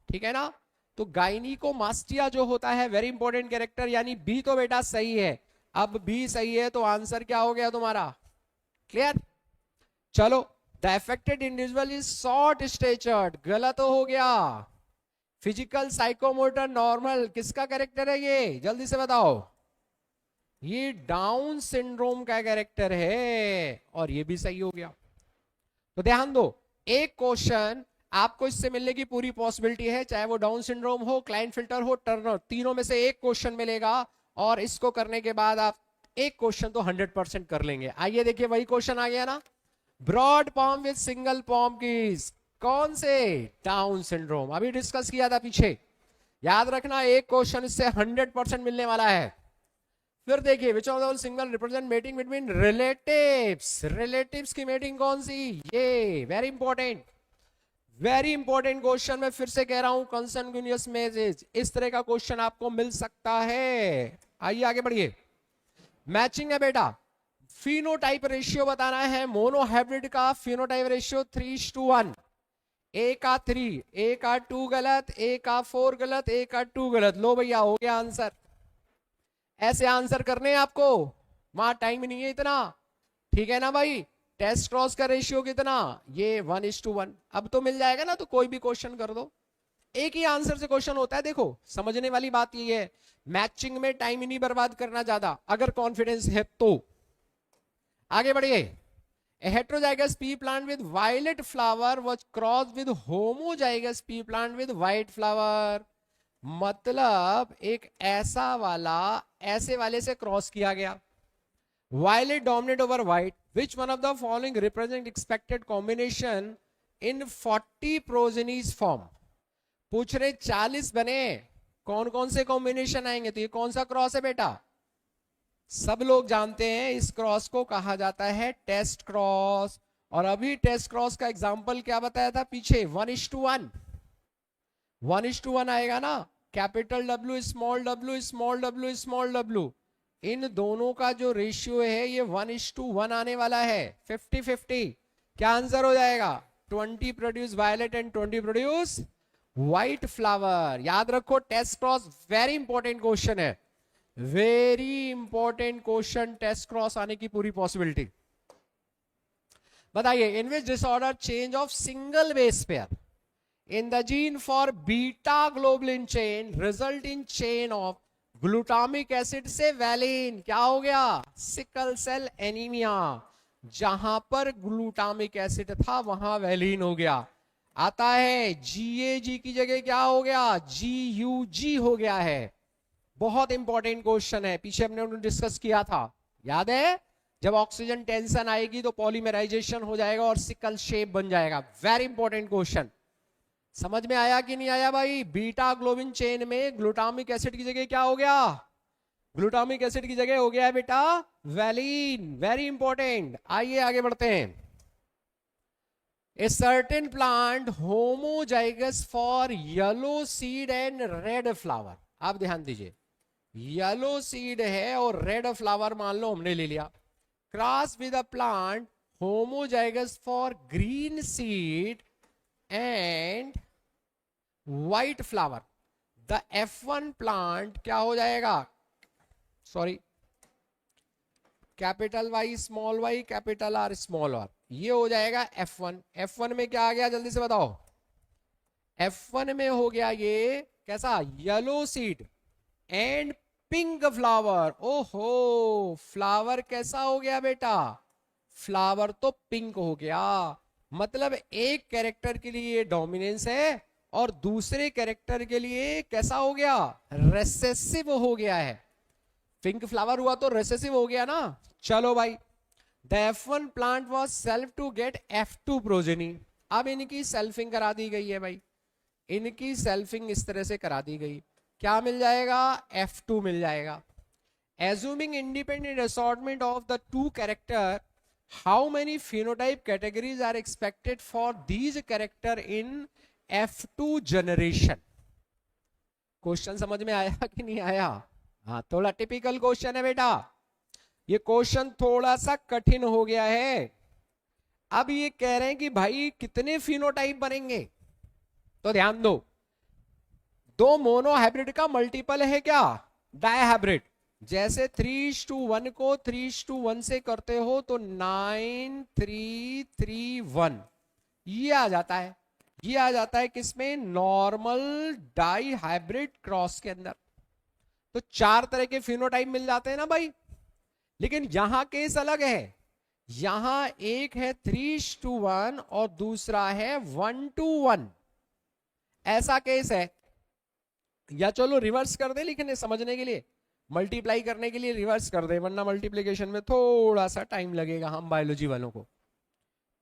ठीक है ना। तो गाइनिकोमास्टिया जो होता है, वेरी इंपॉर्टेंट कैरेक्टर, यानी बी तो बेटा सही है। अब बी सही है तो आंसर क्या हो गया तुम्हारा, क्लियर। चलो, the affected individual is short statured, गलत हो गया। फिजिकल साइकोमोटर नॉर्मल, किसका कैरेक्टर है ये, जल्दी से बताओ, ये डाउन सिंड्रोम का कैरेक्टर है, और ये भी सही हो गया। तो ध्यान दो, एक क्वेश्चन आपको इससे मिलने की पूरी पॉसिबिलिटी है, चाहे वो डाउन सिंड्रोम हो, क्लाइनफिल्टर हो, टर्नर, तीनों में से एक क्वेश्चन मिलेगा, और इसको करने के बाद आप एक क्वेश्चन तो 100% कर लेंगे। आइए देखिए, वही क्वेश्चन आ गया ना, ब्रॉड पॉम विद सिंगल पॉम कीज, कौन से, डाउन सिंड्रोम, अभी डिस्कस किया था पीछे, याद रखना, एक क्वेश्चन इससे 100% मिलने वाला है। फिर देखिए, विच of the single represent mating between relatives, relatives की मेटिंग कौन सी, ये very important, very important question. मैं फिर से कह रहा हूं, कंसंगुइनियस मैरिज, इस तरह का क्वेश्चन आपको मिल सकता है। आइए आगे बढ़िए, मैचिंग है बेटा, फिनोटाइप रेशियो बताना है, मोनोहाइब्रिड का फिनोटाइप रेशियो 3:1, ए का 3, ए का 2 गलत, ए का 4 गलत, ए का 2 गलत। लो भैया, हो गया आंसर। ऐसे आंसर करने हैं आपको, वहां टाइम नहीं है इतना, ठीक है ना भाई। टेस्ट क्रॉस का रेशियो कितना, ये 1:1। अब तो मिल जाएगा ना, तो कोई भी क्वेश्चन कर दो, एक ही आंसर से क्वेश्चन होता है। देखो, समझने वाली बात ये है, मैचिंग में टाइम ही नहीं बर्बाद करना ज्यादा, अगर कॉन्फिडेंस है तो। आगे बढ़िए, A heterozygous pea plant with violet flower was crossed with homozygous pea plant with white flower। मतलब एक ऐसा वाला ऐसे वाले से क्रॉस किया गया, violet dominate over white, which one of the following represent expected combination in 40 progenies form. पूछ रहे 40 बने, कौन कौन से कॉम्बिनेशन आएंगे, तो ये कौन सा क्रॉस है बेटा, सब लोग जानते हैं इस क्रॉस को कहा जाता है टेस्ट क्रॉस। और अभी टेस्ट क्रॉस का एग्जांपल क्या बताया था पीछे, 1:1, 1:1 आएगा ना, capital W small w small w small w, इन दोनों का जो रेशियो है ये 1:1 आने वाला है, 50-50। क्या आंसर हो जाएगा, 20 produce violet and 20 produce white flower. याद रखो, test cross very important question है, very important question, test cross आने की पूरी पॉसिबिलिटी। बताइए, in which disorder change of single base pair in the gene for beta globulin chain result in chain of glutamic acid से valine. क्या हो गया, sickle cell anaemia, जहां पर ग्लूटामिक एसिड था वहां वैलिन हो गया। आता है GAG की जगह क्या हो गया, GUG हो गया है। बहुत इंपॉर्टेंट क्वेश्चन है, पीछे हमने डिस्कस किया था, याद है, जब ऑक्सीजन टेंशन आएगी तो पॉलीमराइजेशन हो जाएगा और सिकल शेप बन जाएगा। वेरी इंपॉर्टेंट क्वेश्चन, समझ में आया कि नहीं आया भाई। बीटा ग्लोबिन चेन में ग्लूटामिक एसिड की जगह क्या हो गया, ग्लूटामिक एसिड की जगह हो गया है बेटा वैलिन, वेरी इंपॉर्टेंट। आइए आगे बढ़ते हैं। A certain plant homozygous for yellow seed and red flower. आप ध्यान दीजिए, येलो सीड है और रेड फ्लावर मान लो हमने ले लिया। Cross with a plant homozygous for green seed and white flower. The F1 plant क्या हो जाएगा, sorry capital Y small Y capital R small R, ये हो जाएगा F1। F1 में क्या आ गया जल्दी से बताओ, F1 में हो गया ये कैसा, yellow seed and pink flower. ओहो, फ्लावर कैसा हो गया बेटा, फ्लावर तो पिंक हो गया। मतलब एक कैरेक्टर के लिए डोमिनेंस है और दूसरे कैरेक्टर के लिए कैसा हो गया, रेसेसिव हो गया है। पिंक फ्लावर हुआ तो रेसेसिव हो गया ना। चलो भाई, the F1 plant was self to get F2 progeny. अब इनकी सेल्फिंग करा दी गई है भाई, इनकी सेल्फिंग इस तरह से करा दी गई, क्या मिल जाएगा, F2 मिल जाएगा। Assuming independent assortment of the two character, how many phenotype categories are expected for these character in F2 generation. Question समझ में आया कि नहीं आया? हाँ, थोड़ा टिपिकल क्वेश्चन है बेटा, ये क्वेश्चन थोड़ा सा कठिन हो गया है। अब ये कह रहे हैं कि भाई कितने फिनोटाइप बनेंगे, तो ध्यान दो, दो मोनो हाइब्रिड का मल्टीपल है क्या, डायहाइब्रिड। जैसे 3:1 को 3:1 से करते हो तो 9 3 3 1 ये आ जाता है, ये आ जाता है किसमें, नॉर्मल डाई हाइब्रिड क्रॉस के अंदर। तो 4 तरह के फिनोटाइप मिल जाते हैं ना भाई। लेकिन यहां केस अलग है, यहां एक है 3:1 और दूसरा है 1:1, ऐसा केस है। या चलो रिवर्स कर दे लिखने समझने के लिए, मल्टीप्लाई करने के लिए रिवर्स कर दे, वरना मल्टीप्लिकेशन में थोड़ा सा टाइम लगेगा हम बायोलॉजी वालों को।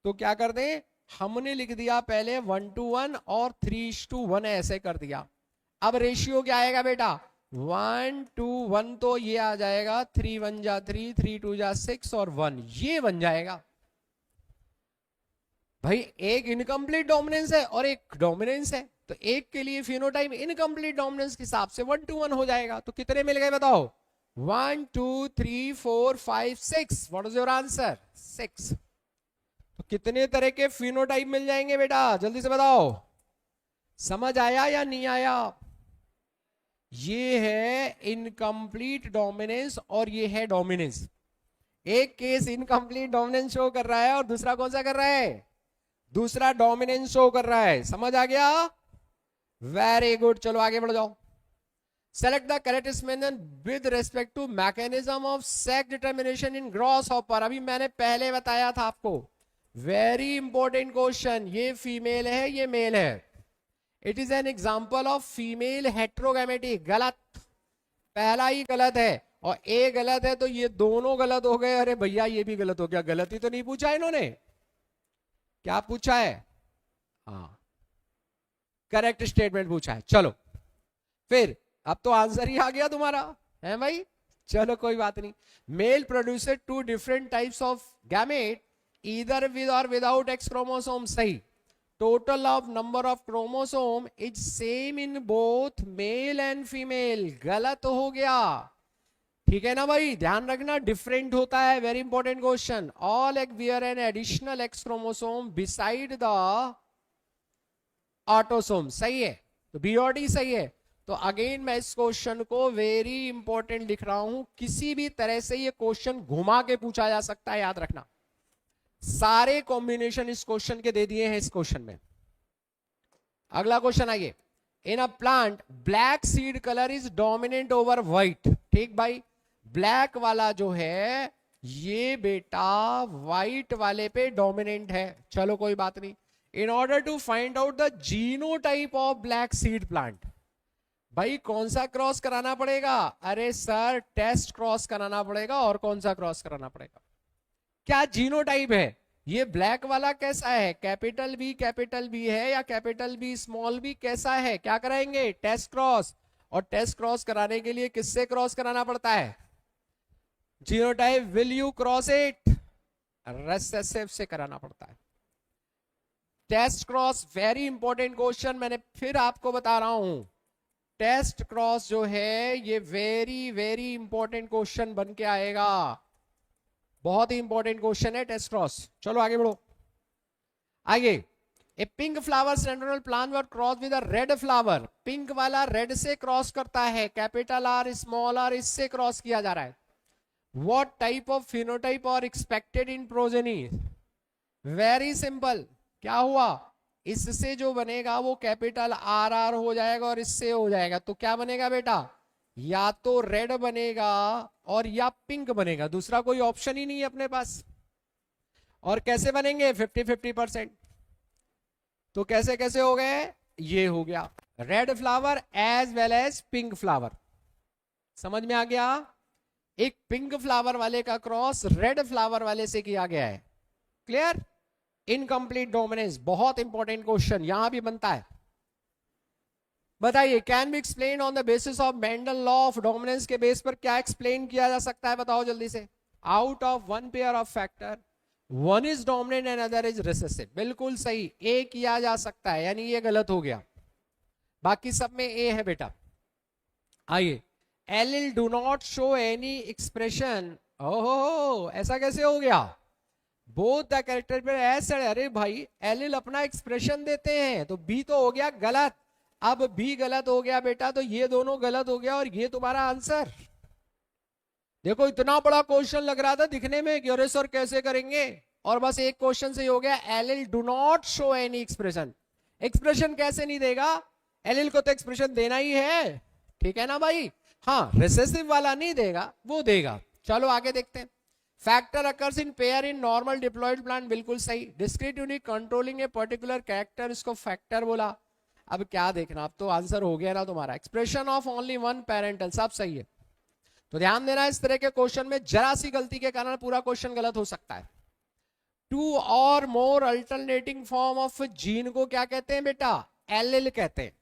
तो क्या कर दे, हमने लिख दिया पहले 1:1 और 3:1 ऐसे कर दिया। अब रेशियो क्या आएगा बेटा, 1:1 तो ये आ जाएगा 3 1 जा 3 3 2 जा 6 और 1 ये बन जाएगा। भाई एक इनकम्प्लीट डोमिनेंस है और एक डोमिनेंस है, तो एक के लिए फिनोटाइप इनकम्प्लीट डोमिनेंस के हिसाब से 1:1 हो जाएगा। तो कितने मिल गए बताओ, 1 2 3 4 5 6। What is your answer, 6। तो कितने तरह के फिनोटाइप मिल जाएंगे बेटा, जल्दी से बताओ, समझ आया या नहीं आया? ये है इनकम्प्लीट डोमिनेंस और ये है डोमिनेंस। एक केस इनकम्प्लीट डोमिनेंस शो कर रहा है और दूसरा कौन सा कर रहा है, दूसरा डोमिनेंस शो कर रहा है। समझ आ गया, वेरी गुड। चलो आगे बढ़ जाओ। Select the correct specimen with respect to mechanism of sex determination in grasshopper. अभी मैंने पहले बताया था आपको, वेरी इंपॉर्टेंट क्वेश्चन। ये फीमेल है, ये मेल है। It is an example of female heterogametic. गलत, पहला ही गलत है और ए गलत है, तो ये दोनों गलत हो गए। अरे भैया ये भी गलत हो गया, गलती तो नहीं पूछा इन्होंने, क्या पूछा है, हाँ करेक्ट स्टेटमेंट पूछा है। चलो फिर, अब तो आंसर ही आ गया तुम्हारा है भाई। चलो कोई बात नहीं। Male producer 2 different types of gamete either with और विदाउट एक्स क्रोमोसोम। सही। Total of number of chromosome is same in both male and female. गलत हो गया, ठीक है ना भाई, ध्यान रखना, डिफरेंट होता है। Very important question. All egg wear an additional x chromosome beside the autosome. सही है, तो बी और डी सही है। तो अगेन मैं इस क्वेश्चन को वेरी इंपॉर्टेंट लिख रहा हूं। किसी भी तरह से ये क्वेश्चन घुमा के पूछा जा सकता है, याद रखना। सारे कॉम्बिनेशन इस क्वेश्चन के दे दिए हैं इस क्वेश्चन में। अगला क्वेश्चन आइए। In a plant black seed colour is dominant over white. ठीक भाई, ब्लैक वाला जो है ये बेटा व्हाइट वाले पे डोमिनेंट है। चलो कोई बात नहीं। In order to find out the genotype of black seed plant, भाई कौन सा क्रॉस कराना पड़ेगा? अरे सर टेस्ट क्रॉस कराना पड़ेगा। और कौन सा क्रॉस कराना पड़ेगा? क्या जीनोटाइप है? ये ब्लैक वाला कैसा है, कैपिटल बी है या कैपिटल बी स्मॉल बी कैसा है? क्या कराएंगे? Test cross. और टेस्ट क्रॉस कराने के लिए किससे क्रॉस कराना पड़ता है? Genotype. Will you cross it? Recessive से कराना पड़ता है। Test cross very important question, मैंने फिर आपको बता रहा हूं, टेस्ट क्रॉस जो है ये वेरी वेरी इंपॉर्टेंट क्वेश्चन बन के आएगा, बहुत ही इंपॉर्टेंट क्वेश्चन है टेस्ट क्रॉस। चलो आगे बढ़ो। आगे, a pink flower central plant were cross with a red flower. Pink वाला रेड से क्रॉस करता है, कैपिटल आर स्मॉल आर इससे क्रॉस किया जा रहा है। What type of phenotype are expected in progeny? Very simple, क्या हुआ, इससे जो बनेगा वो कैपिटल आर आर हो जाएगा और इससे हो जाएगा, तो क्या बनेगा बेटा? या तो रेड बनेगा और या पिंक बनेगा, दूसरा कोई ऑप्शन ही नहीं है अपने पास। और कैसे बनेंगे? 50-50%। तो कैसे कैसे हो गए? ये हो गया red flower as well as pink flower. समझ में आ गया? एक पिंक फ्लावर वाले का क्रॉस रेड फ्लावर वाले से किया गया है। क्लियर? इनकम्प्लीट डोमिनेंस, बहुत इंपॉर्टेंट क्वेश्चन यहां भी बनता है। बताइए, can be explain on the basis of Mendel law of dominance के बेस पर क्या एक्सप्लेन किया जा सकता है? बताओ जल्दी से। Out of one pair of factor one is dominant and other is recessive. बिल्कुल सही, ए किया जा सकता है, यानी ये गलत हो गया, बाकी सब में ए है बेटा। आइए, allele do not show any expression. ओहो, ऐसा कैसे हो गया? बोथ द कैरेक्टर पर ऐसे, अरे भाई एलिल अपना एक्सप्रेशन देते हैं, तो बी तो हो गया गलत। अब बी गलत हो गया बेटा, तो ये दोनों गलत हो गया और ये तुम्हारा आंसर। देखो इतना बड़ा क्वेश्चन लग रहा था दिखने में कि अरे सर कैसे करेंगे, और बस एक क्वेश्चन से ही हो गया। Allele do not show any expression. Expression कैसे नहीं देगा? एलिल को तो एक्सप्रेशन देना ही है, ठीक है ना भाई? हाँ, रिसेसिव वाला नहीं देगा, वो देगा। चलो आगे देखते हैं। Factor occurs in pair in normal diploid plant, बिल्कुल सही। Discrete unit controlling a particular character, इसको फैक्टर बोला। अब क्या देखना, अब तो आंसर हो गया ना तुम्हारा। Expression of only one parental, सब सही है। तो ध्यान देना, इस तरह के क्वेश्चन में जरा सी गलती के कारण पूरा क्वेश्चन गलत हो सकता है। टू और मोर अल्टरनेटिंग फॉर्म ऑफ जीन को क्या कहते हैं बेटा? एलिल कहते हैं।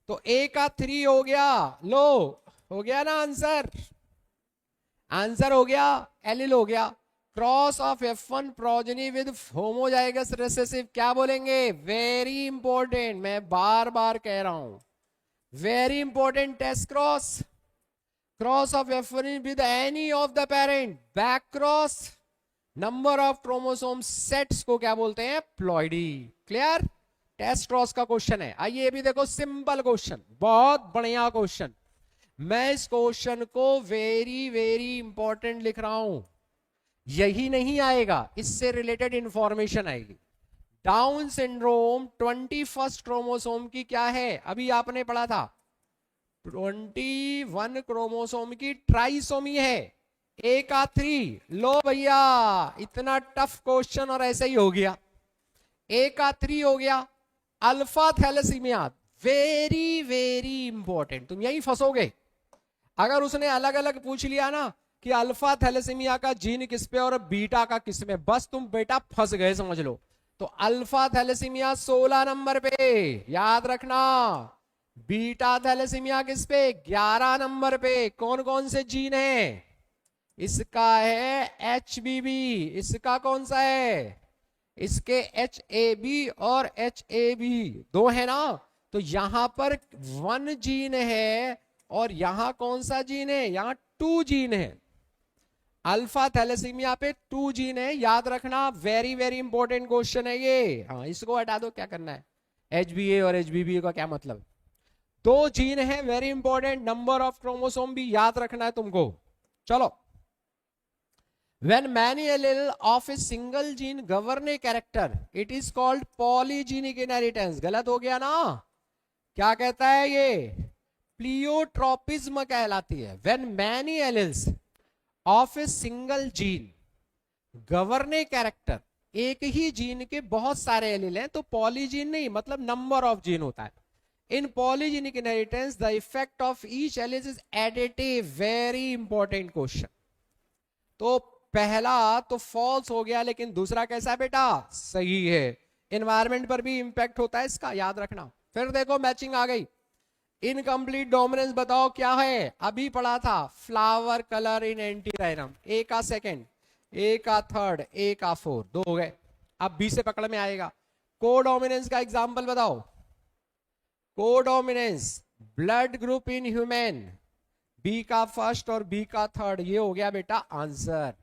तो ए का 3 हो गया, लो हो गया ना आंसर। आंसर हो गया, एलिल हो गया। Cross of F1 progeny with homozygous recessive, क्या बोलेंगे? वेरी इंपॉर्टेंट, मैं बार बार कह रहा हूं, very important test cross. Cross of F1 with any of the parent, back cross. Number of chromosome sets को क्या बोलते हैं? प्लॉइडी। क्लियर? टेस्ट क्रॉस का क्वेश्चन है। आइए ये भी देखो, सिंपल क्वेश्चन, बहुत बढ़िया क्वेश्चन। मैं इस क्वेश्चन को वेरी वेरी इंपॉर्टेंट लिख रहा हूं। यही नहीं आएगा, इससे रिलेटेड इंफॉर्मेशन आएगी। डाउन सिंड्रोम 21 क्रोमोसोम की क्या है? अभी आपने पढ़ा था 21 क्रोमोसोम की ट्राइसोमी है, ए का 3। लो भैया, इतना टफ क्वेश्चन और ऐसे ही हो गया। ए का 3 हो गया। Alpha thalassaemia, very very important, तुम यही फंसोगे। अगर उसने अलग अलग पूछ लिया ना कि अल्फा थैलेसीमिया का जीन किस पे और बीटा का किस में, बस तुम बेटा फंस गए, समझ लो। तो अल्फा थैलेसीमिया 16 नंबर पे, याद रखना। बीटा थैलेसीमिया किस पे? 11 नंबर पे। कौन कौन से जीन है? इसका है HBB, इसका कौन सा है? इसके HAB और HAB दो है ना। तो यहां पर 1 जीन है और यहां कौन सा जीन है? यहां 2 जीन है। अल्फा थैलेसीमिया पे 2 जीन है, याद रखना। वेरी वेरी इंपॉर्टेंट क्वेश्चन है ये। हाँ, इसको हटा दो, क्या करना है? HBA और HBB का क्या मतलब? 2 जीन है, very important. Number of chromosome भी याद रखना है तुमको। चलो, when many allele of a single gene govern a character it is called polygenic inheritance। गलत हो गया ना? क्या कहता है ये? प्लियोट्रोपिज्म कहलाती है। when many alleles of a single gene govern a character, एक ही जीन के बहुत सारे एलिल हैं, तो पॉलीजीन नहीं, मतलब नंबर ऑफ जीन होता है। In polygenic inheritance the effect of each allele is additive, very important question. तो पहला तो फॉल्स हो गया, लेकिन दूसरा कैसा बेटा? सही है। एनवायरमेंट पर भी इंपैक्ट होता है इसका, याद रखना। फिर देखो मैचिंग आ गई। इनकम्प्लीट डोमिनेंस बताओ क्या है, अभी पढ़ा था, फ्लावर कलर इन एंटीराइनम, ए का सेकंड, ए का थर्ड, ए का फोर्थ, दो हो गए। अब बी से पकड़ में आएगा। कोडोमिनेंस का एग्जांपल बताओ। Codominance blood group in human, B का फर्स्ट और बी का थर्ड, ये हो गया बेटा आंसर।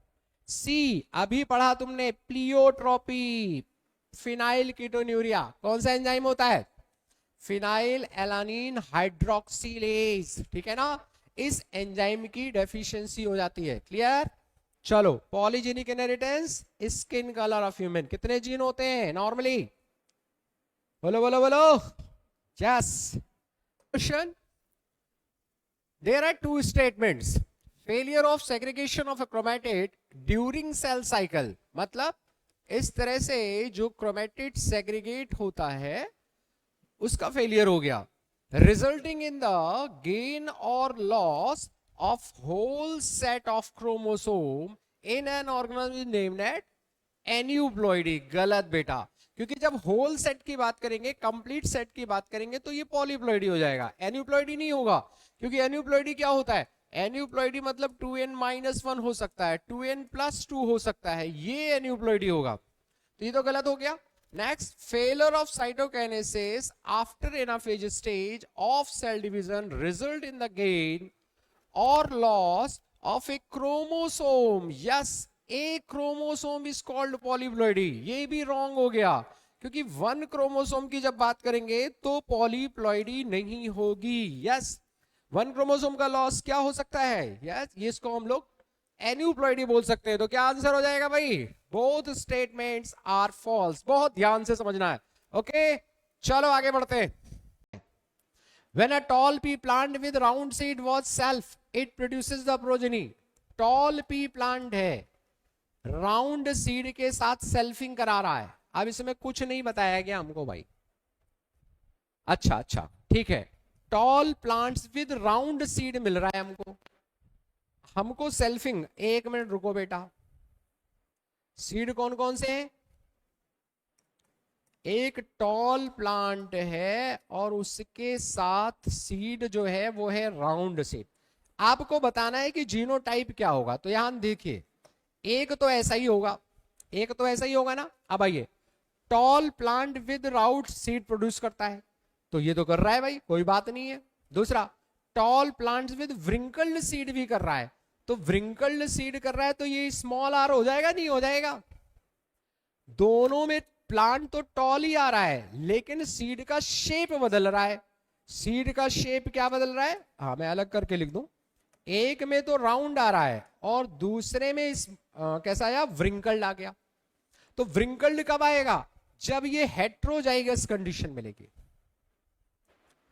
सी अभी पढ़ा तुमने, प्लियोट्रोपी, फिनाइल कीटोन्यूरिया, कौन सा एंजाइम होता है, फिनाइल एलानिन हाइड्रोक्सिलेज, ठीक है ना। इस एंजाइम की डेफिशिएंसी हो जाती है, क्लियर। चलो, polygenic inheritance, skin colour of human, कितने जीन होते हैं नॉर्मली, बोलो बोलो बोलो, yes. Question, there are two statements, failure of segregation of a chromatid during cell cycle, मतलब इस तरह से जो क्रोमैटिड सेग्रीगेट होता है उसका फेलियर हो गया, रिजल्टिंग इन द गेन और loss of whole set of chromosome in an organism named at aneuploidy. गलत बेटा, क्योंकि जब होल सेट की बात करेंगे, कंप्लीट सेट की बात करेंगे तो ये पॉलीप्लॉइडी हो जाएगा, एन्यूप्लॉइडी नहीं होगा। क्योंकि एन्यूप्लॉइडी क्या होता है, एन्यूप्लॉइडी मतलब 2n-1 हो सकता है, 2n+2 हो सकता है, ये एन्यूप्लॉइडी होगा, तो ये तो गलत हो गया। Next, failure of cytokinesis after anaphase stage of cell division result in the gain or loss of a chromosome. Yes, a chromosome is called polyploidy. ये भी wrong हो गया, क्योंकि 1 क्रोमोसोम की जब बात करेंगे तो पॉलीप्लॉइडी नहीं होगी। यस, 1 क्रोमोसोम का लॉस क्या हो सकता है, यस, ये इसको हम लोग एन्यूप्लॉइडी बोल सकते हैं। तो क्या आंसर हो जाएगा भाई, बोथ स्टेटमेंट्स आर फॉल्स। बहुत ध्यान से समझना है, ओके। चलो आगे बढ़ते हैं। When a tall pea plant with round seed was self, it produces the progeny. Tall pea plant है, राउंड सीड के साथ सेल्फिंग करा रहा है। अब इसमें कुछ नहीं बताया गया हमको भाई। अच्छा अच्छा ठीक है, tall plants with round seed मिल रहा है हमको सेल्फिंग। एक मिनट रुको बेटा, सीड कौन कौन से हैं, एक टॉल प्लांट है और उसके साथ सीड जो है वो है राउंड सीड। आपको बताना है कि जीनोटाइप क्या होगा, तो यहां देखिए, एक तो ऐसा ही होगा, एक तो ऐसा ही होगा ना। अब आइए, tall plant with round seed produce करता है, तो ये तो कर रहा है भाई, कोई बात नहीं है। दूसरा, toll plants with wrinkled seed भी कर रहा है, तो व्रिंकल्ड सीड कर रहा है तो ये स्मॉल आर हो जाएगा, नहीं हो जाएगा। दोनों में प्लांट तो टॉल ही आ रहा है, लेकिन सीड का शेप बदल रहा है। सीड का शेप क्या बदल रहा है, हाँ मैं अलग करके लिख दूं, एक में तो राउंड आ रहा है और दूसरे में कैसा आया, व्रिंकल्ड आ गया। तो व्रिंकल्ड कब आएगा, जब ये हेट्रोजाइगस कंडीशन मिलेगी,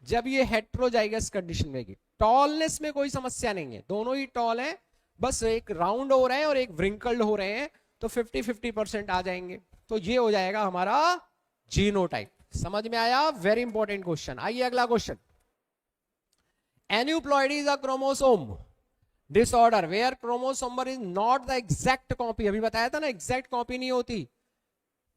जब ये हेट्रोजाइगस कंडीशन मिलेगी। टॉलनेस में कोई समस्या नहीं है, दोनों ही टॉल हैं, बस एक राउंड हो रहे हैं और एक व्रिंकल्ड हो रहे हैं, तो 50-50% आ जाएंगे। तो ये हो जाएगा हमारा जीनोटाइप। समझ में आया, वेरी इंपॉर्टेंट क्वेश्चन। आइए अगला question, aneuploidy is a chromosome disorder where chromosome number is not the exact copy. अभी बताया था ना, एग्जैक्ट कॉपी नहीं होती,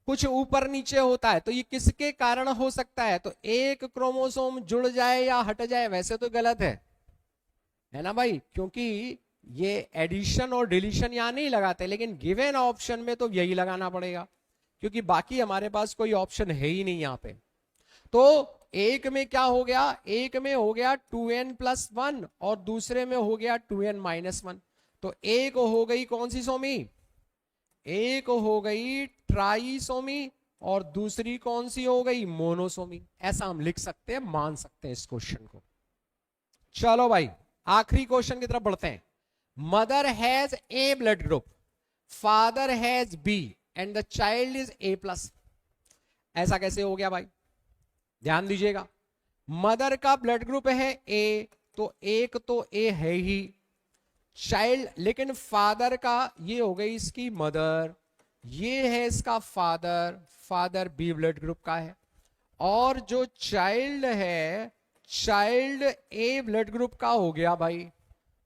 कुछ ऊपर नीचे होता है। तो ये किसके कारण हो सकता है, तो एक क्रोमोसोम जुड़ जाए या हट जाए, वैसे तो गलत है ना भाई, क्योंकि ये एडिशन और डिलीशन यहां नहीं लगाते, लेकिन गिवन ऑप्शन में तो यही लगाना पड़ेगा, क्योंकि बाकी हमारे पास कोई ऑप्शन है ही नहीं यहां पे। तो एक में क्या हो गया, एक में हो गया 2n+1 और दूसरे में हो गया 2n-1। तो एक हो गई कौन सी सोमी, एक हो गई ट्राइसोमी और दूसरी कौन सी हो गई, मोनोसोमी। ऐसा हम लिख सकते हैं, मान सकते हैं इस क्वेश्चन को। चलो भाई आखिरी क्वेश्चन की तरफ बढ़ते हैं। Mother has a blood group, father has B and the child is A+। ऐसा कैसे हो गया भाई, ध्यान दीजिएगा। मदर का ब्लड ग्रुप है ए, तो एक तो ए है ही, चाइल्ड, लेकिन फादर का, ये हो गई इसकी मदर, ये है इसका father, father B blood group का है। और जो चाइल्ड है, चाइल्ड ए ब्लड ग्रुप का हो गया भाई।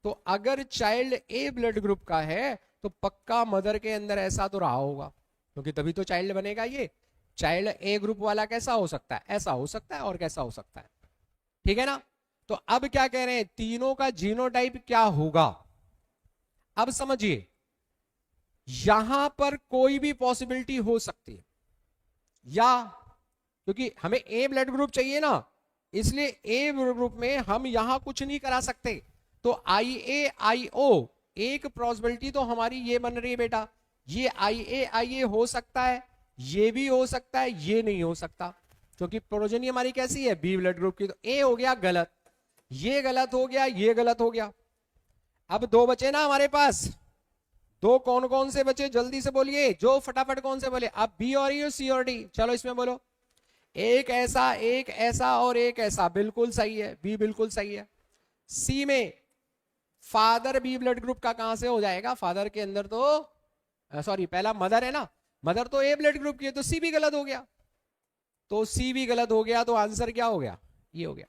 तो अगर चाइल्ड ए ब्लड ग्रुप का है तो पक्का मदर के अंदर ऐसा तो रहा होगा, क्योंकि तभी तो चाइल्ड बनेगा। ये चाइल्ड ए ग्रुप वाला कैसा हो सकता है, ऐसा हो सकता है और कैसा हो सकता है, ठीक है ना। तो अब क्या कह रहे हैं, तीनों का जीनोटाइप क्या होगा। अब समझिए, यहां पर कोई भी पॉसिबिलिटी हो सकती है, या क्योंकि हमें ए ब्लड ग्रुप चाहिए ना, इसलिए ए ग्रुप में हम यहां कुछ नहीं करा सकते। तो IA IO एक पॉसिबिलिटी तो हमारी ये बन रही है बेटा, ये IA हो सकता है, ये भी हो सकता है, ये नहीं हो सकता, क्योंकि प्रोजेनी हमारी कैसी है, बी ब्लड ग्रुप की। तो ए हो गया गलत, ये गलत हो गया, ये गलत हो गया। अब दो बचे ना हमारे पास, दो कौन कौन से बचे, जल्दी से बोलिए, जो फटाफट कौन से बोले आप, बी और ई, सी और डी। चलो इसमें बोलो, एक ऐसा और एक ऐसा, बिल्कुल सही है, बी बिल्कुल सही है। सी में फादर बी ब्लड ग्रुप का कहां से हो जाएगा, फादर के अंदर तो सॉरी पहला मदर है ना, मदर तो ए ब्लड ग्रुप की है, तो सी भी गलत हो गया। तो सी भी गलत हो गया, तो आंसर क्या हो गया, ये हो गया,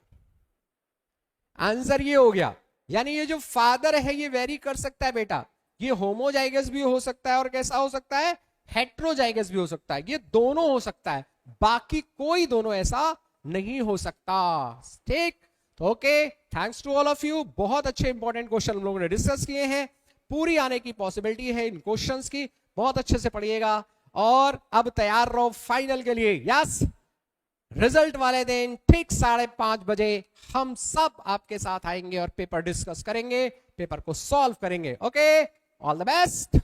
आंसर ये हो गया। यानी ये जो फादर है ये वेरी कर सकता है बेटा, ये होमोजाइगस भी हो सकता है और कैसा हो सकता है, हेट्रोजाइगस भी हो सकता है, ये दोनों हो सकता है, बाकी कोई दोनों ऐसा नहीं हो सकता। ठीक, तो okay, thanks to all of you. बहुत अच्छे इंपॉर्टेंट क्वेश्चन हम लोगों ने डिस्कस किए हैं, पूरी आने की पॉसिबिलिटी है इन क्वेश्चंस की, बहुत अच्छे से पढ़िएगा। और अब तैयार रहो फाइनल के लिए। यस, रिजल्ट वाले दिन ठीक 5:30 बजे हम सब आपके साथ आएंगे और पेपर डिस्कस करेंगे, पेपर को सॉल्व करेंगे। Okay, all the best.